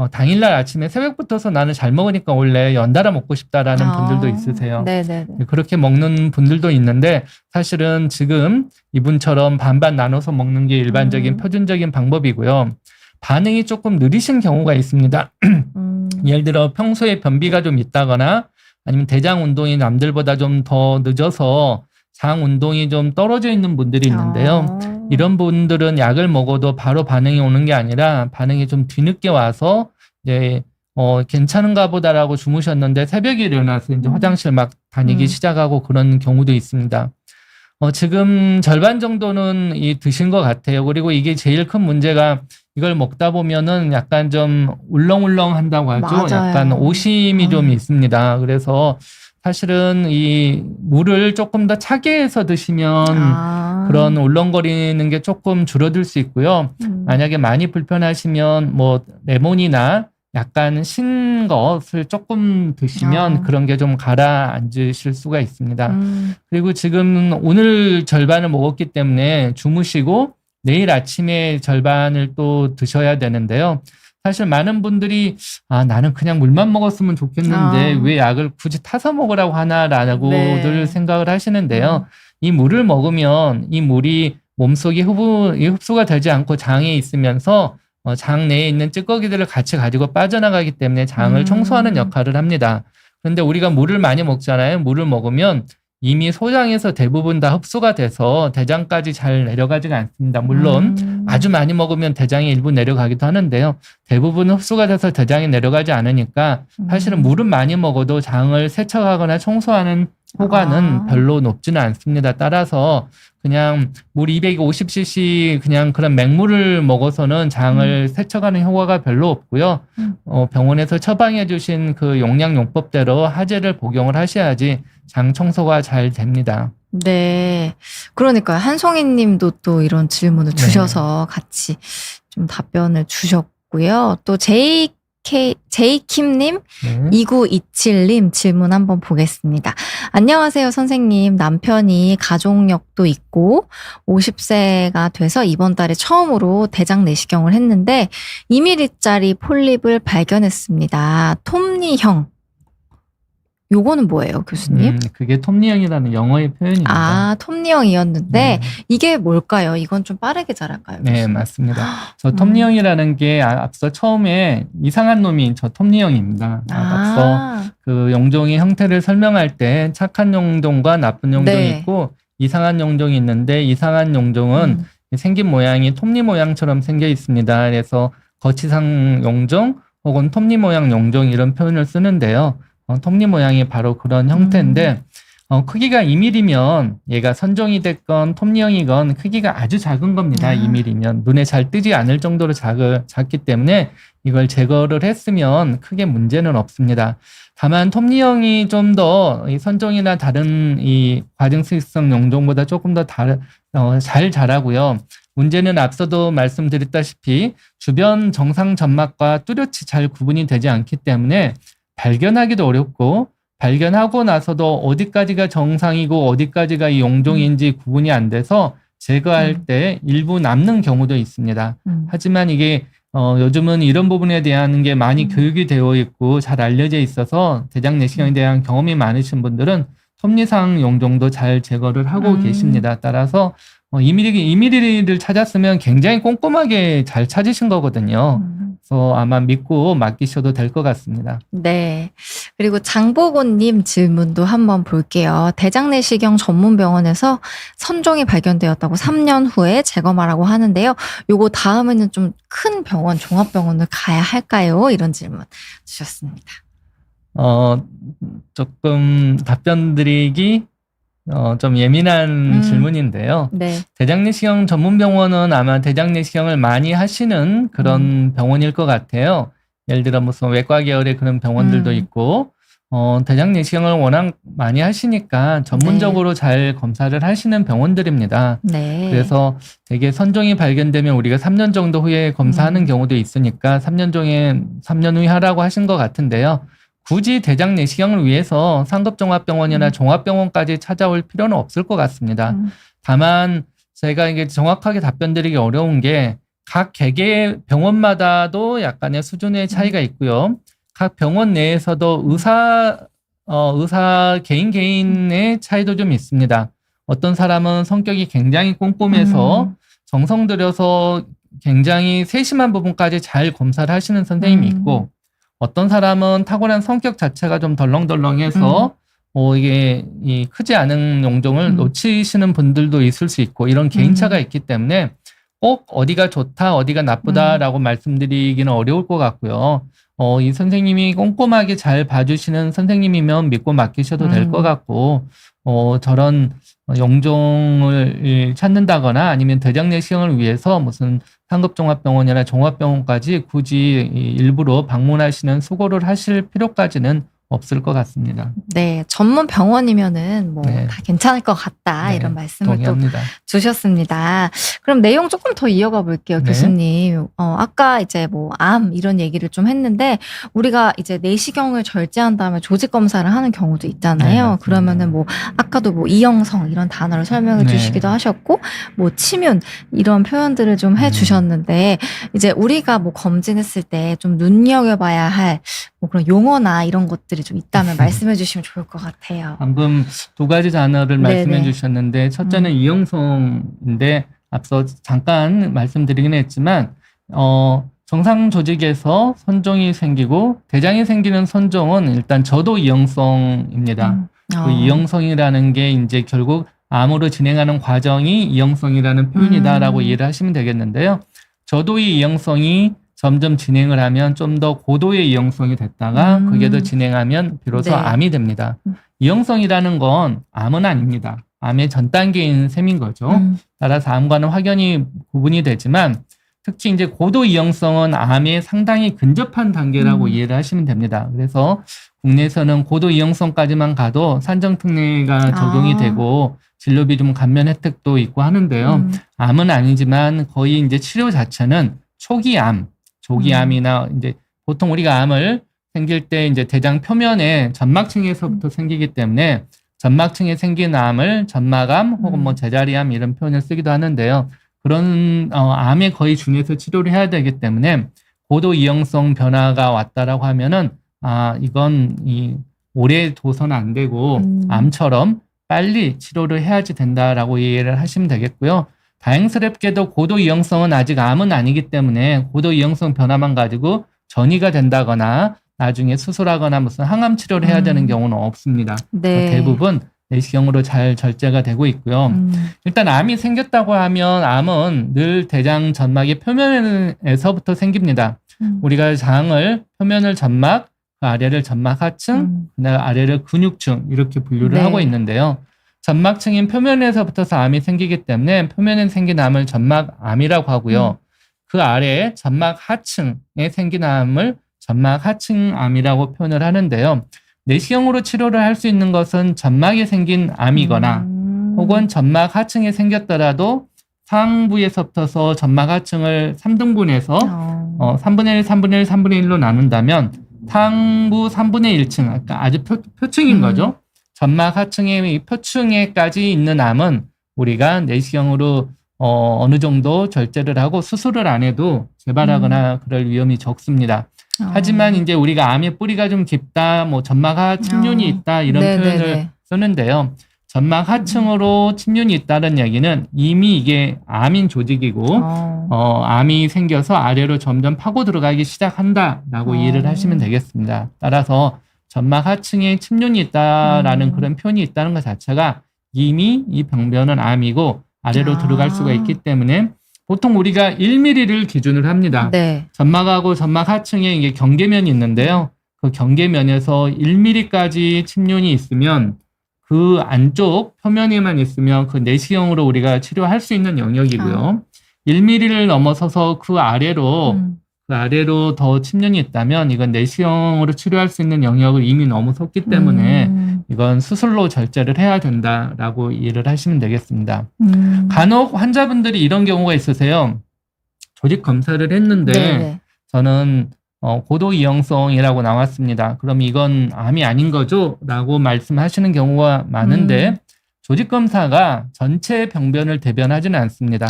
당일날 아침에 새벽부터서 나는 잘 먹으니까 원래 연달아 먹고 싶다라는 분들도 있으세요. 네네네. 그렇게 먹는 분들도 있는데 사실은 지금 이분처럼 반반 나눠서 먹는 게 일반적인 표준적인 방법이고요. 반응이 조금 느리신 경우가 있습니다. 예를 들어 평소에 변비가 좀 있다거나 아니면 대장 운동이 남들보다 좀 더 늦어서 장 운동이 좀 떨어져 있는 분들이 있는데요. 이런 분들은 약을 먹어도 바로 반응이 오는 게 아니라 반응이 좀 뒤늦게 와서 이제 괜찮은가 보다라고 주무셨는데 새벽에 일어나서 이제 화장실 막 다니기 시작하고 그런 경우도 있습니다. 지금 절반 정도는 드신 것 같아요. 그리고 이게 제일 큰 문제가 이걸 먹다 보면은 약간 좀 울렁울렁 한다고 하죠. 맞아요. 약간 오심이 좀 있습니다. 그래서 사실은 이 물을 조금 더 차게 해서 드시면 그런 울렁거리는 게 조금 줄어들 수 있고요. 만약에 많이 불편하시면 뭐 레몬이나 약간 신 것을 조금 드시면 그런 게 좀 가라앉으실 수가 있습니다. 그리고 지금 오늘 절반을 먹었기 때문에 주무시고 내일 아침에 절반을 또 드셔야 되는데요. 사실 많은 분들이 나는 그냥 물만 먹었으면 좋겠는데 왜 약을 굳이 타서 먹으라고 하나라고들 생각을 하시는데요. 이 물을 먹으면 이 물이 몸속에 흡수가 되지 않고 장에 있으면서 장 내에 있는 찌꺼기들을 같이 가지고 빠져나가기 때문에 장을 청소하는 역할을 합니다. 그런데 우리가 물을 많이 먹잖아요. 물을 먹으면 이미 소장에서 대부분 다 흡수가 돼서 대장까지 잘 내려가지가 않습니다. 물론 아주 많이 먹으면 대장에 일부 내려가기도 하는데요. 대부분 흡수가 돼서 대장에 내려가지 않으니까 사실은 물은 많이 먹어도 장을 세척하거나 청소하는 효과는 별로 높지는 않습니다. 따라서 그냥 물 250cc 그냥 그런 맹물을 먹어서는 장을 세척하는 효과가 별로 없고요. 병원에서 처방해 주신 그 용량용법대로 하제를 복용을 하셔야지 장 청소가 잘 됩니다. 네. 그러니까요. 한송이 님도 또 이런 질문을 주셔서 같이 좀 답변을 주셨고요. 또 제이킴님, 네. 2927님 질문 한번 보겠습니다. 안녕하세요, 선생님. 남편이 가족력도 있고 50세가 돼서 이번 달에 처음으로 대장 내시경을 했는데 2mm짜리 폴립을 발견했습니다. 톱니형. 요거는 뭐예요, 교수님? 그게 톱니형이라는 영어의 표현입니다. 아, 톱니형이었는데 네. 이게 뭘까요? 이건 좀 빠르게 잘할까요? 네, 교수님? 맞습니다. 저 톱니형이라는 게 앞서 처음에 이상한 놈이 저 톱니형입니다. 앞서 그 용종의 형태를 설명할 때 착한 용종과 나쁜 용종이 네. 있고 이상한 용종이 있는데 이상한 용종은 생긴 모양이 톱니 모양처럼 생겨 있습니다. 그래서 거치상 용종 혹은 톱니 모양 용종 이런 표현을 쓰는데요. 톱니 모양이 바로 그런 형태인데 크기가 2mm면 얘가 선종이 됐건 톱니형이건 크기가 아주 작은 겁니다. 2mm면 눈에 잘 띄지 않을 정도로 작기 때문에 이걸 제거를 했으면 크게 문제는 없습니다. 다만 톱니형이 좀 더 선종이나 다른 이 과증수익성 용종보다 조금 더 잘 자라고요. 문제는 앞서도 말씀드렸다시피 주변 정상 점막과 뚜렷이 잘 구분이 되지 않기 때문에 발견하기도 어렵고 발견하고 나서도 어디까지가 정상이고 어디까지가 이 용종인지 구분이 안 돼서 제거할 때 일부 남는 경우도 있습니다. 하지만 이게 요즘은 이런 부분에 대한 게 많이 교육이 되어 있고 잘 알려져 있어서 대장 내시경에 대한 경험이 많으신 분들은 톱니상 용종도 잘 제거를 하고 계십니다. 따라서 2mm를 찾았으면 굉장히 꼼꼼하게 잘 찾으신 거거든요. 그래서 아마 믿고 맡기셔도 될 것 같습니다. 네. 그리고 장보곤님 질문도 한번 볼게요. 대장 내시경 전문 병원에서 선종이 발견되었다고 3년 후에 재검하라고 하는데요. 요거 다음에는 좀 큰 병원, 종합병원을 가야 할까요? 이런 질문 주셨습니다. 조금 답변 드리기 좀 예민한 질문인데요. 네. 대장 내시경 전문 병원은 아마 대장 내시경을 많이 하시는 그런 병원일 것 같아요. 예를 들어 무슨 외과 계열의 그런 병원들도 있고 대장 내시경을 워낙 많이 하시니까 전문적으로 잘 검사를 하시는 병원들입니다. 네. 그래서 되게 선종이 발견되면 우리가 3년 정도 후에 검사하는 경우도 있으니까 3년 후에 하라고 하신 것 같은데요. 굳이 대장 내시경을 위해서 상급종합병원이나 종합병원까지 찾아올 필요는 없을 것 같습니다. 다만 제가 이게 정확하게 답변드리기 어려운 게 각 개개 병원마다도 약간의 수준의 차이가 있고요. 각 병원 내에서도 의사 개인의 차이도 좀 있습니다. 어떤 사람은 성격이 굉장히 꼼꼼해서 정성 들여서 굉장히 세심한 부분까지 잘 검사를 하시는 선생님이 있고 어떤 사람은 타고난 성격 자체가 좀 덜렁덜렁해서 이게 크지 않은 용종을 놓치시는 분들도 있을 수 있고 이런 개인차가 있기 때문에 꼭 어디가 좋다, 어디가 나쁘다라고 말씀드리기는 어려울 것 같고요. 이 선생님이 꼼꼼하게 잘 봐주시는 선생님이면 믿고 맡기셔도 될 것 같고 저런 용종을 찾는다거나 아니면 대장 내시경을 위해서 무슨 상급종합병원이나 종합병원까지 굳이 일부러 방문하시는 수고를 하실 필요까지는 없을 것 같습니다. 네, 전문 병원이면은 뭐 네. 다 괜찮을 것 같다 네, 이런 말씀을 동의합니다. 또 주셨습니다. 그럼 내용 조금 더 이어가 볼게요, 네. 교수님. 아까 이제 뭐 암 이런 얘기를 좀 했는데 우리가 이제 내시경을 절제한 다음에 조직 검사를 하는 경우도 있잖아요. 네, 그러면은 뭐 아까도 뭐 이형성 이런 단어를 설명해 네. 주시기도 하셨고 뭐 치뮨 이런 표현들을 좀 해주셨는데 이제 우리가 뭐 검진했을 때 좀 눈여겨봐야 할 뭐 그런 용어나 이런 것들이 좀 있다면 말씀해 주시면 좋을 것 같아요. 방금 두 가지 단어를 네네. 말씀해 주셨는데 첫째는 이형성인데 앞서 잠깐 말씀드리긴 했지만 정상 조직에서 선종이 생기고 대장이 생기는 선종은 일단 저도 이형성입니다. 그 이형성이라는 게 이제 결국 암으로 진행하는 과정이 이형성이라는 표현이다라고 이해를 하시면 되겠는데요. 저도의 이형성이 점점 진행을 하면 좀 더 고도의 이형성이 됐다가 그게 더 진행하면 비로소 네. 암이 됩니다. 이형성이라는 건 암은 아닙니다. 암의 전 단계인 셈인 거죠. 따라서 암과는 확연히 구분이 되지만 특히 이제 고도 이형성은 암에 상당히 근접한 단계라고 이해를 하시면 됩니다. 그래서 국내에서는 고도 이형성까지만 가도 산정특례가 적용이 되고 진료비 좀 감면 혜택도 있고 하는데요. 암은 아니지만 거의 이제 치료 자체는 초기암, 조기암이나 이제 보통 우리가 암을 생길 때 이제 대장 표면에 점막층에서부터 생기기 때문에 점막층에 생긴 암을 점막암 혹은 뭐 제자리암 이런 표현을 쓰기도 하는데요. 그런 암에 거의 준해서 치료를 해야 되기 때문에 고도 이형성 변화가 왔다라고 하면은 이건 오래 둬서는 안 되고 암처럼 빨리 치료를 해야지 된다라고 이해를 하시면 되겠고요. 다행스럽게도 고도 이형성은 아직 암은 아니기 때문에 고도 이형성 변화만 가지고 전이가 된다거나 나중에 수술하거나 무슨 항암 치료를 해야 되는 경우는 없습니다. 네. 대부분 내시경으로 잘 절제가 되고 있고요. 일단 암이 생겼다고 하면 암은 늘 대장 점막의 표면에서부터 생깁니다. 우리가 장을 표면을 점막, 그 아래를 점막 하층, 그다음 아래를 근육층 이렇게 분류를 네. 하고 있는데요. 점막층인 표면에서부터서 암이 생기기 때문에 표면에 생긴 암을 점막암이라고 하고요. 그 아래에 점막 하층에 생긴 암을 점막 하층암이라고 표현을 하는데요. 내시경으로 치료를 할 수 있는 것은 점막에 생긴 암이거나 혹은 점막 하층에 생겼더라도 상부에서부터서 점막 하층을 3등분해서 3분의 1, 3분의 1, 3분의 1로 나눈다면 상부 3분의 1층, 그러니까 아주 표층인 거죠. 점막 하층의 표층에까지 있는 암은 우리가 내시경으로 어느 정도 절제를 하고 수술을 안 해도 재발하거나 그럴 위험이 적습니다. 하지만 이제 우리가 암의 뿌리가 좀 깊다, 뭐 점막 하침륜이 있다 이런 표현을 쓰는데요. 점막 하층으로 침륜이 있다는 얘기는 이미 이게 암인 조직이고 암이 생겨서 아래로 점점 파고 들어가기 시작한다라고 이해를 하시면 되겠습니다. 따라서 점막 하층에 침륜이 있다라는 그런 표현이 있다는 것 자체가 이미 이 병변은 암이고 아래로 들어갈 수가 있기 때문에 보통 우리가 1mm를 기준으로 합니다. 네. 점막하고 점막 하층에 이게 경계면이 있는데요. 그 경계면에서 1mm까지 침륜이 있으면 그 안쪽 표면에만 있으면 그 내시경으로 우리가 치료할 수 있는 영역이고요. 1mm를 넘어서서 그 아래로 더 침륜이 있다면 이건 내시경으로 치료할 수 있는 영역을 이미 넘어섰기 때문에 이건 수술로 절제를 해야 된다라고 이해를 하시면 되겠습니다. 간혹 환자분들이 이런 경우가 있으세요. 조직 검사를 했는데 네네. 저는 고도 이형성이라고 나왔습니다. 그럼 이건 암이 아닌 거죠? 라고 말씀하시는 경우가 많은데 조직 검사가 전체 병변을 대변하지는 않습니다.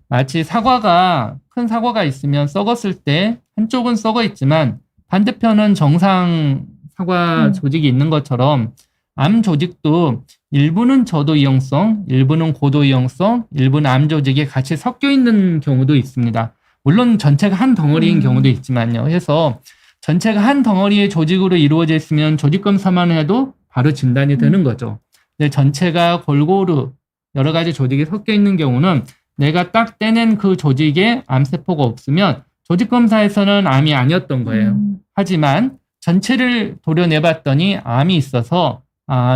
마치 큰 사과가 있으면 썩었을 때 한쪽은 썩어 있지만 반대편은 정상 사과 조직이 있는 것처럼 암 조직도 일부는 저도 이형성, 일부는 고도 이형성, 일부는 암 조직이 같이 섞여 있는 경우도 있습니다. 물론 전체가 한 덩어리인 경우도 있지만요. 해서 전체가 한 덩어리의 조직으로 이루어져 있으면 조직 검사만 해도 바로 진단이 되는 거죠. 근데 전체가 골고루 여러 가지 조직이 섞여 있는 경우는 내가 딱 떼낸 그 조직에 암세포가 없으면 조직 검사에서는 암이 아니었던 거예요. 하지만 전체를 도려내봤더니 암이 있어서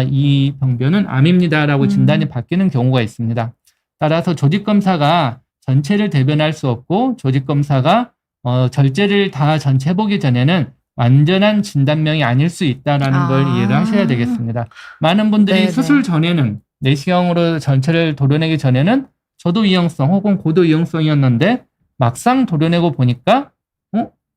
이 병변은 암입니다라고 진단이 바뀌는 경우가 있습니다. 따라서 조직 검사가 전체를 대변할 수 없고 조직 검사가 절제를 다 전체 해보기 전에는 완전한 진단명이 아닐 수 있다라는 걸 이해를 하셔야 되겠습니다. 많은 분들이 네네. 수술 전에는 내시경으로 전체를 도려내기 전에는 저도 이형성 혹은 고도 이형성이었는데 막상 도려내고 보니까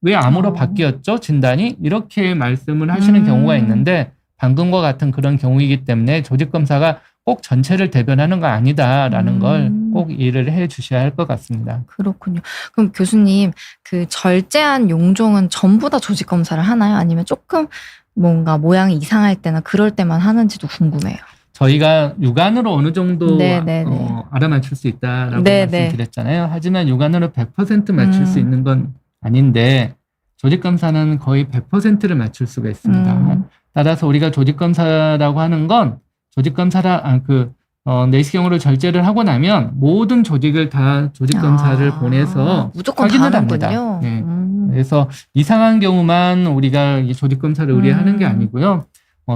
왜 암으로 바뀌었죠? 진단이 이렇게 말씀을 하시는 경우가 있는데 방금과 같은 그런 경우이기 때문에 조직 검사가 꼭 전체를 대변하는 거 아니다라는 걸 꼭 이해를 해 주셔야 할 것 같습니다. 그렇군요. 그럼 교수님, 그 절제한 용종은 전부 다 조직 검사를 하나요? 아니면 조금 뭔가 모양이 이상할 때나 그럴 때만 하는지도 궁금해요. 저희가 육안으로 어느 정도 네네네. 알아맞힐 수 있다라고 네네. 말씀드렸잖아요. 하지만 육안으로 100% 맞출 수 있는 건 아닌데 조직 검사는 거의 100%를 맞출 수가 있습니다. 따라서 우리가 조직 검사라고 하는 건 조직 검사라 내시경으로 절제를 하고 나면 모든 조직을 다 조직 검사를 보내서 무조건 확인을 다 합니다. 하는군요. 네. 그래서 이상한 경우만 우리가 이 조직 검사를 의뢰하는 게 아니고요.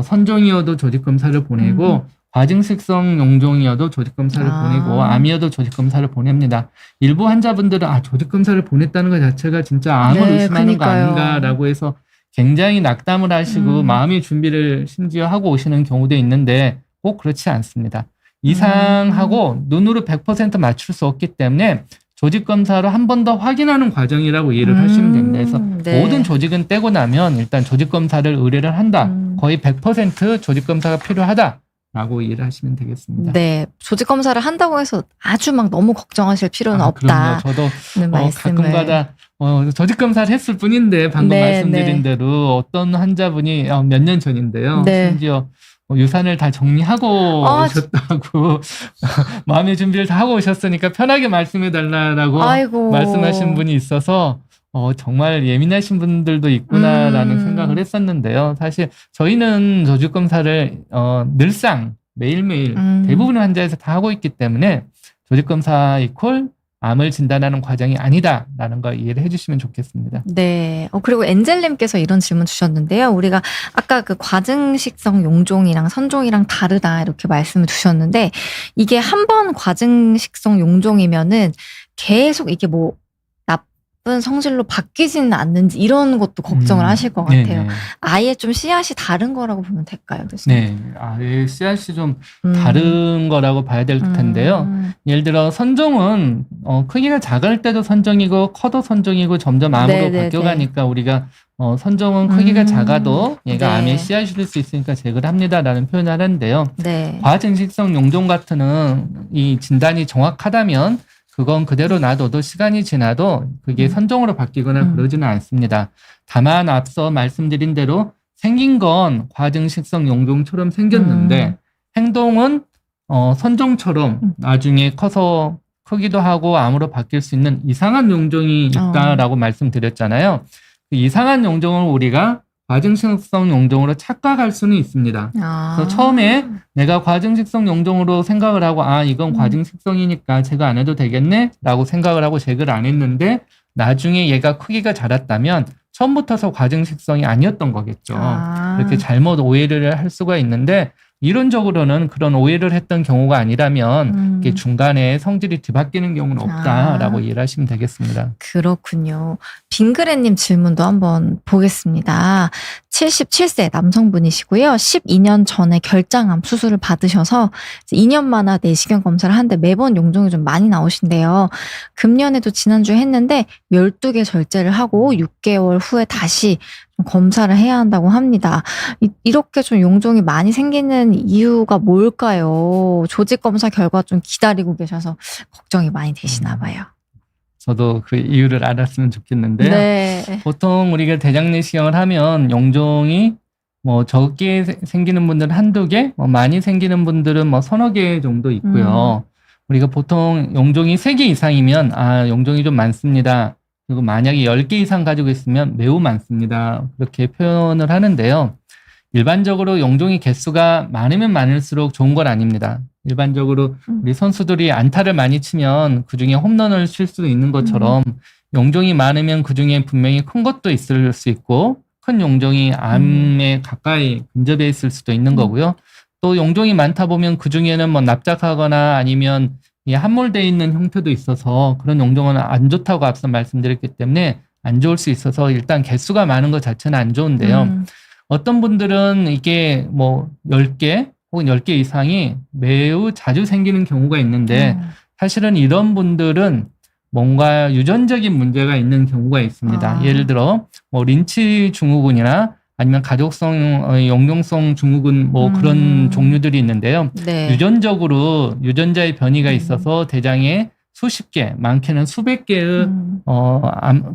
선종이어도 조직 검사를 보내고 과증식성 용종이어도 조직 검사를 보내고 암이어도 조직 검사를 보냅니다. 일부 환자분들은 조직 검사를 보냈다는 것 자체가 진짜 암을 의심하는 거 아닌가라고 해서 굉장히 낙담을 하시고 마음의 준비를 심지어 하고 오시는 경우도 있는데 꼭 그렇지 않습니다. 이상하고 눈으로 100% 맞출 수 없기 때문에 조직 검사로 한 번 더 확인하는 과정이라고 이해를 하시면 됩니다. 그래서 네. 모든 조직은 떼고 나면 일단 조직 검사를 의뢰를 한다. 거의 100% 조직 검사가 필요하다라고 이해를 하시면 되겠습니다. 네, 조직 검사를 한다고 해서 아주 막 너무 걱정하실 필요는 그럼요. 없다는 저도 말씀을. 가끔가다 조직 검사를 했을 뿐인데 방금 네, 말씀드린 대로 어떤 환자분이 몇 년 전인데요. 네. 심지어 유산을 다 정리하고 오셨다고 마음의 준비를 다 하고 오셨으니까 편하게 말씀해 달라라고 아이고. 말씀하신 분이 있어서 정말 예민하신 분들도 있구나라는 생각을 했었는데요. 사실 저희는 조직 검사를 늘상 매일매일 대부분의 환자에서 다 하고 있기 때문에 조직 검사 이퀄 암을 진단하는 과정이 아니다라는 거 이해를 해주시면 좋겠습니다. 네. 그리고 엔젤님께서 이런 질문 주셨는데요. 우리가 아까 그 과증식성 용종이랑 선종이랑 다르다 이렇게 말씀을 주셨는데 이게 한 번 과증식성 용종이면은 계속 이게 뭐 나쁜 성질로 바뀌지는 않는지 이런 것도 걱정을 하실 것 같아요. 네네. 아예 좀 씨앗이 다른 거라고 보면 될까요, 교수님? 네, 아예 씨앗이 좀 다른 거라고 봐야 될 텐데요. 예를 들어 선종은 크기가 작을 때도 선종이고 커도 선종이고 점점 암으로 네네네. 바뀌어가니까 우리가 선종은 크기가 작아도 얘가 네. 암에 씨앗이 될 수 있으니까 제거를 합니다라는 표현을 하는데요. 네. 과증식성 용종 같은 이 진단이 정확하다면 그건 그대로 놔둬도 시간이 지나도 그게 선종으로 바뀌거나 그러지는 않습니다. 다만 앞서 말씀드린 대로 생긴 건 과증식성 용종처럼 생겼는데 행동은 선종처럼 나중에 커서 크기도 하고 암으로 바뀔 수 있는 이상한 용종이 있다라고 말씀드렸잖아요. 그 이상한 용종을 우리가 과증식성 용종으로 착각할 수는 있습니다. 그래서 처음에 내가 과증식성 용종으로 생각을 하고 이건 과증식성이니까 제거 안 해도 되겠네 라고 생각을 하고 제거를 안 했는데 나중에 얘가 크기가 자랐다면 처음부터서 과증식성이 아니었던 거겠죠. 그렇게 잘못 오해를 할 수가 있는데 이론적으로는 그런 오해를 했던 경우가 아니라면 이게 중간에 성질이 뒤바뀌는 경우는 없다라고 이해를 하시면 되겠습니다. 그렇군요. 빙그레님 질문도 한번 보겠습니다. 77세 남성분이시고요. 12년 전에 결장암 수술을 받으셔서 2년 만에 내시경 검사를 하는데 매번 용종이 좀 많이 나오신대요. 금년에도 지난주에 했는데 12개 절제를 하고 6개월 후에 다시 검사를 해야 한다고 합니다. 이렇게 좀 용종이 많이 생기는 이유가 뭘까요? 조직 검사 결과 좀 기다리고 계셔서 걱정이 많이 되시나 봐요. 저도 그 이유를 알았으면 좋겠는데요. 네. 보통 우리가 대장 내시경을 하면 용종이 적게 생기는 분들은 한두 개, 많이 생기는 분들은 서너 개 정도 있고요. 우리가 보통 용종이 3개 이상이면 용종이 좀 많습니다. 그리고 만약에 10개 이상 가지고 있으면 매우 많습니다. 그렇게 표현을 하는데요. 일반적으로 용종의 개수가 많으면 많을수록 좋은 건 아닙니다. 일반적으로 우리 선수들이 안타를 많이 치면 그중에 홈런을 칠 수 있는 것처럼 용종이 많으면 그중에 분명히 큰 것도 있을 수 있고 큰 용종이 암에 가까이 근접해 있을 수도 있는 거고요. 또 용종이 많다 보면 그중에는 납작하거나 아니면 함몰되어 있는 형태도 있어서 그런 용종은 안 좋다고 앞서 말씀드렸기 때문에 안 좋을 수 있어서 일단 개수가 많은 것 자체는 안 좋은데요. 어떤 분들은 이게 10개 혹은 10개 이상이 매우 자주 생기는 경우가 있는데 사실은 이런 분들은 뭔가 유전적인 문제가 있는 경우가 있습니다. 예를 들어 린치 증후군이나 아니면 가족성 용종성 증후군 그런 종류들이 있는데요. 네. 유전적으로 유전자의 변이가 있어서 대장에 수십 개, 많게는 수백 개의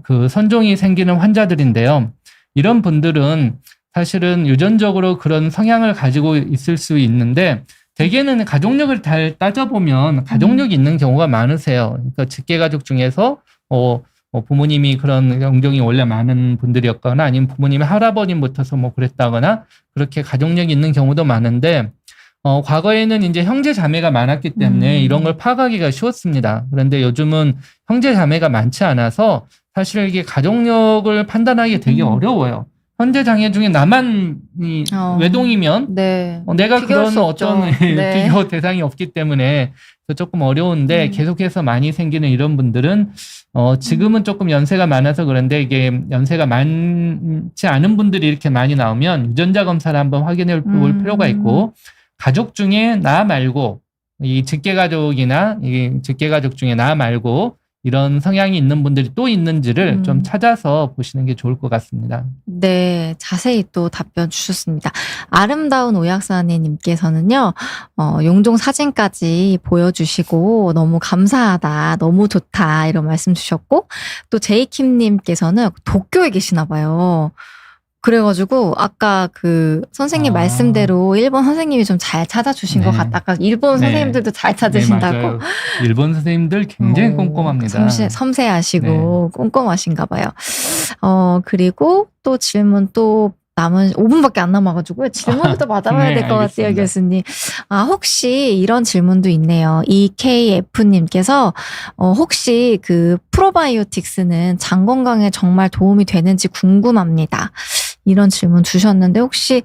그 선종이 생기는 환자들인데요. 이런 분들은 사실은 유전적으로 그런 성향을 가지고 있을 수 있는데 대개는 가족력을 잘 따져보면 가족력이 있는 경우가 많으세요. 그러니까 직계가족 중에서 부모님이 그런 용종이 원래 많은 분들이었거나 아니면 부모님의 할아버님부터서 그랬다거나 그렇게 가족력이 있는 경우도 많은데 과거에는 이제 형제 자매가 많았기 때문에 이런 걸 파악하기가 쉬웠습니다. 그런데 요즘은 형제 자매가 많지 않아서 사실 이게 가족력을 판단하기 되게 어려워요. 현재 장애 중에 나만 외동이면 네. 내가 그런 어떤 네. 비교 대상이 없기 때문에 조금 어려운데 계속해서 많이 생기는 이런 분들은 지금은 조금 연세가 많아서 그런데 이게 연세가 많지 않은 분들이 이렇게 많이 나오면 유전자 검사를 한번 확인해 볼 필요가 있고 가족 중에 나 말고 이 직계가족이나 이 직계가족 중에 나 말고 이런 성향이 있는 분들이 또 있는지를 좀 찾아서 보시는 게 좋을 것 같습니다. 네, 자세히 또 답변 주셨습니다. 아름다운 오약사님께서는요, 용종 사진까지 보여주시고 너무 감사하다, 너무 좋다 이런 말씀 주셨고, 또 제이킴님께서는 도쿄에 계시나 봐요. 그래가지고 아까 그 선생님 말씀대로 일본 선생님이 좀 잘 찾아주신 것 같다. 아까 일본 선생님들도 잘 찾으신다고. 맞아요. 일본 선생님들 굉장히 꼼꼼합니다. 섬세하시고 꼼꼼하신가 봐요. 그리고 또 질문 또 남은 5분밖에 안 남아가지고 질문을 또 받아봐야 될 것 같아요, 교수님. 혹시 이런 질문도 있네요. EKF님께서 혹시 그 프로바이오틱스는 장 건강에 정말 도움이 되는지 궁금합니다. 이런 질문 주셨는데 혹시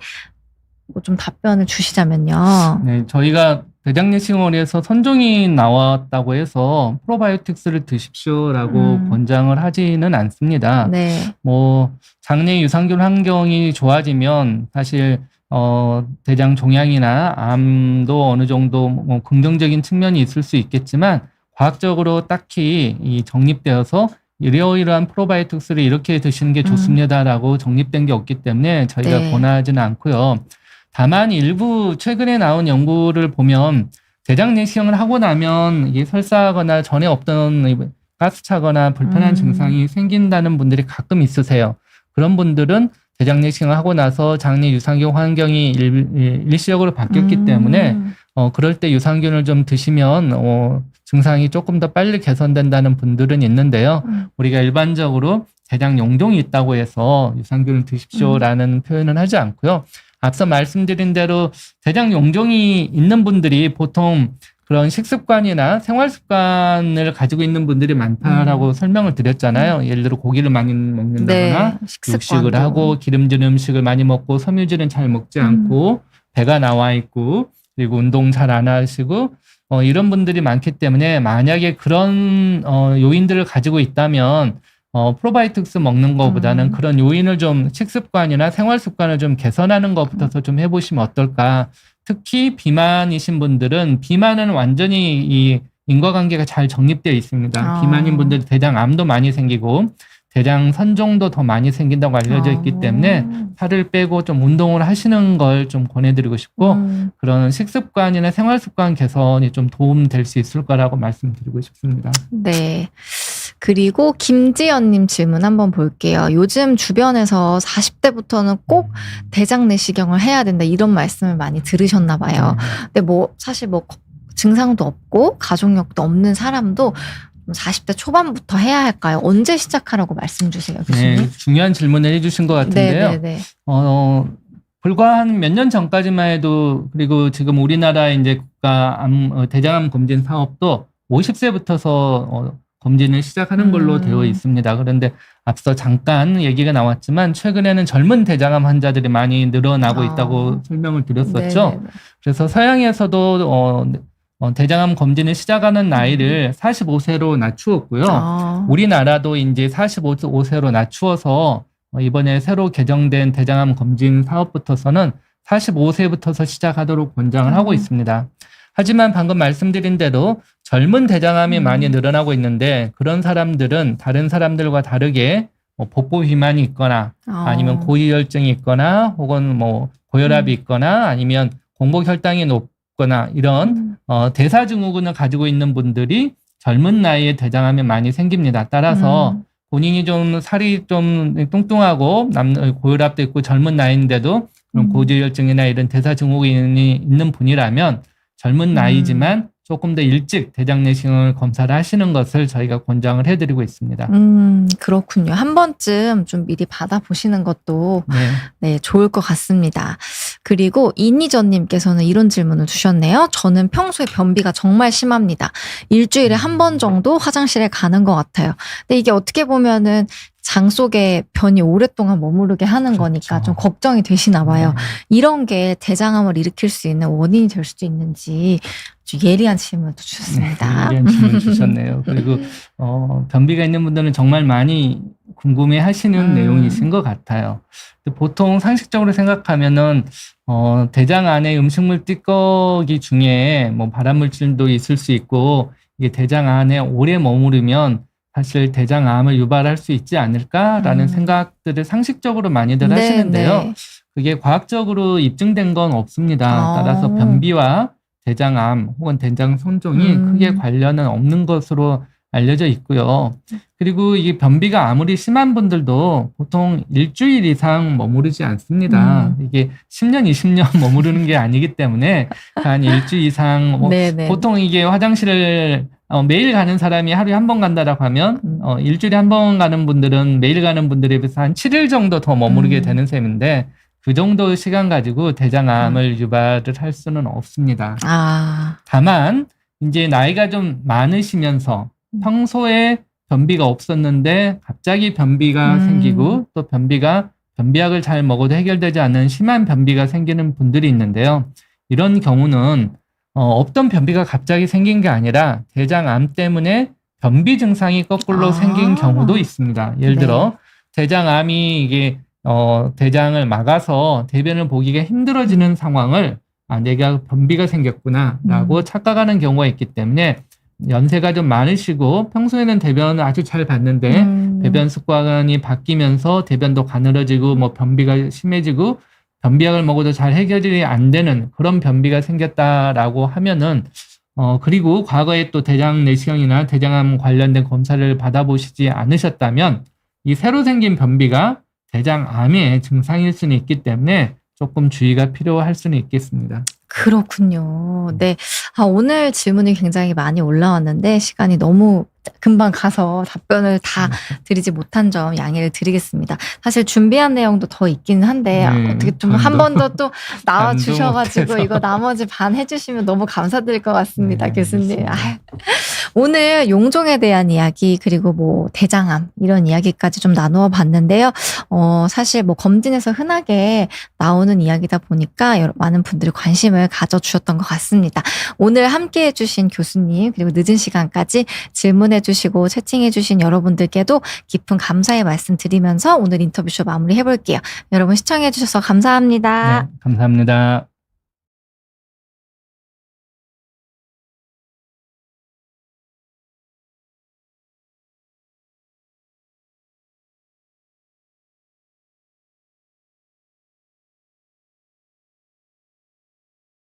뭐 좀 답변을 주시자면요. 네, 저희가 대장내시경원에서 선종이 나왔다고 해서 프로바이오틱스를 드십시오라고 권장을 하지는 않습니다. 네. 뭐 장내 유산균 환경이 좋아지면 사실 대장 종양이나 암도 어느 정도 뭐 긍정적인 측면이 있을 수 있겠지만 과학적으로 딱히 이 정립되어서 이러이러한 프로바이오틱스를 이렇게 드시는 게 좋습니다라고 정립된 게 없기 때문에 저희가 권하지는 않고요. 다만 일부 최근에 나온 연구를 보면 대장 내시경을 하고 나면 이게 설사하거나 전에 없던 가스 차거나 불편한 증상이 생긴다는 분들이 가끔 있으세요. 그런 분들은 대장 내시경을 하고 나서 장내 유산균 환경이 일시적으로 바뀌었기 때문에 그럴 때 유산균을 좀 드시면 증상이 조금 더 빨리 개선된다는 분들은 있는데요. 우리가 일반적으로 대장 용종이 있다고 해서 유산균을 드십시오라는 표현은 하지 않고요. 앞서 말씀드린 대로 대장 용종이 있는 분들이 보통 그런 식습관이나 생활 습관을 가지고 있는 분들이 많다라고 설명을 드렸잖아요. 예를 들어 고기를 많이 먹는다거나 육식을 하고 기름진 음식을 많이 먹고 섬유질은 잘 먹지 않고 배가 나와 있고 그리고 운동 잘 안 하시고 이런 분들이 많기 때문에 만약에 그런 요인들을 가지고 있다면 프로바이오틱스 먹는 것보다는 그런 요인을 좀 식습관이나 생활 습관을 좀 개선하는 것부터 좀 해보시면 어떨까. 특히 비만이신 분들은 비만은 완전히 이 인과관계가 잘 정립되어 있습니다. 비만인 분들 대장암도 많이 생기고 대장 선종도 더 많이 생긴다고 알려져 있기 때문에 살을 빼고 좀 운동을 하시는 걸 좀 권해드리고 싶고 그런 식습관이나 생활습관 개선이 좀 도움될 수 있을 거라고 말씀드리고 싶습니다. 네. 그리고 김지연님 질문 한번 볼게요. 요즘 주변에서 40대부터는 꼭 대장 내시경을 해야 된다 이런 말씀을 많이 들으셨나 봐요. 근데 뭐 사실 뭐 증상도 없고 가족력도 없는 사람도 40대 초반부터 해야 할까요? 언제 시작하라고 말씀 주세요, 교수님? 네, 중요한 질문을 해주신 것 같은데요. 네네네. 불과 한 몇 년 전까지만 해도 그리고 지금 우리나라 이제 국가 대장암 검진 사업도 50세부터서 검진을 시작하는 걸로 되어 있습니다. 그런데 앞서 잠깐 얘기가 나왔지만 최근에는 젊은 대장암 환자들이 많이 늘어나고 있다고 설명을 드렸었죠. 네네네. 그래서 서양에서도 대장암 검진을 시작하는 나이를 45세로 낮추었고요. 우리나라도 이제 45세로 낮추어서 이번에 새로 개정된 대장암 검진 사업부터서는 45세부터서 시작하도록 권장을 하고 있습니다. 하지만 방금 말씀드린 대로 젊은 대장암이 많이 늘어나고 있는데 그런 사람들은 다른 사람들과 다르게 복부 비만이 있거나 아니면 고위혈증이 있거나 혹은 뭐 고혈압이 있거나 아니면 공복 혈당이 높거나 이런 대사증후군을 가지고 있는 분들이 젊은 나이에 대장암이 많이 생깁니다. 따라서 본인이 좀 살이 좀 뚱뚱하고 고혈압도 있고 젊은 나이인데도 그런 고지혈증이나 이런 대사증후군이 있는 분이라면 젊은 나이지만 조금 더 일찍 대장 내시경을 검사를 하시는 것을 저희가 권장을 해드리고 있습니다. 그렇군요. 한 번쯤 좀 미리 받아보시는 것도 네, 좋을 것 같습니다. 그리고 이니전님께서는 이런 질문을 주셨네요. 저는 평소에 변비가 정말 심합니다. 일주일에 한 번 정도 화장실에 가는 것 같아요. 근데 이게 어떻게 보면은 장 속에 변이 오랫동안 머무르게 하는 거니까 좀 걱정이 되시나 봐요. 이런 게 대장암을 일으킬 수 있는 원인이 될 수도 있는지 아주 예리한 질문도 주셨습니다. 예리한 질문 주셨네요. 그리고 변비가 있는 분들은 정말 많이 궁금해 하시는 내용이신 것 같아요. 보통 상식적으로 생각하면은 대장 안에 음식물 띠꺼기 중에 뭐 발암물질도 있을 수 있고 이게 대장 안에 오래 머무르면 사실 대장암을 유발할 수 있지 않을까라는 생각들을 상식적으로 많이들 하시는데요. 그게 과학적으로 입증된 건 없습니다. 따라서 변비와 대장암 혹은 대장 손종이 크게 관련은 없는 것으로 알려져 있고요. 그리고 이 변비가 아무리 심한 분들도 보통 일주일 이상 머무르지 않습니다. 이게 10년, 20년 머무르는 게 아니기 때문에 한 일주일 이상 보통 이게 화장실을 매일 가는 사람이 하루에 한 번 간다라고 하면 일주일에 한 번 가는 분들은 매일 가는 분들에 비해서 한 7일 정도 더 머무르게 되는 셈인데 그 정도 시간 가지고 대장암을 유발을 할 수는 없습니다. 다만 이제 나이가 좀 많으시면서 평소에 변비가 없었는데 갑자기 변비가 생기고 또 변비약을 잘 먹어도 해결되지 않는 심한 변비가 생기는 분들이 있는데요. 이런 경우는 없던 변비가 갑자기 생긴 게 아니라 대장암 때문에 변비 증상이 거꾸로 생긴 경우도 있습니다. 예를 들어 대장암이 이게 대장을 막아서 대변을 보기가 힘들어지는 상황을 내가 변비가 생겼구나라고 착각하는 경우가 있기 때문에 연세가 좀 많으시고 평소에는 대변을 아주 잘 봤는데 대변 습관이 바뀌면서 대변도 가늘어지고 뭐 변비가 심해지고 변비약을 먹어도 잘 해결이 안 되는 그런 변비가 생겼다라고 하면은 그리고 과거에 또 대장 내시경이나 대장암 관련된 검사를 받아보시지 않으셨다면 이 새로 생긴 변비가 대장암의 증상일 수는 있기 때문에 조금 주의가 필요할 수는 있겠습니다. 그렇군요. 네. 오늘 질문이 굉장히 많이 올라왔는데 시간이 너무 금방 가서 답변을 다 드리지 못한 점 양해를 드리겠습니다. 사실 준비한 내용도 더 있긴 한데 어떻게 좀 한 번 더 또 나와 주셔가지고 이거 나머지 반 해주시면 너무 감사드릴 것 같습니다, 교수님. 오늘 용종에 대한 이야기 그리고 뭐 대장암 이런 이야기까지 좀 나누어 봤는데요. 사실 뭐 검진에서 흔하게 나오는 이야기다 보니까 많은 분들이 관심을 가져주셨던 것 같습니다. 오늘 함께 해주신 교수님 그리고 늦은 시간까지 질문해주시고 채팅해주신 여러분들께도 깊은 감사의 말씀 드리면서 오늘 인터뷰쇼 마무리해볼게요. 여러분 시청해주셔서 감사합니다. 네, 감사합니다.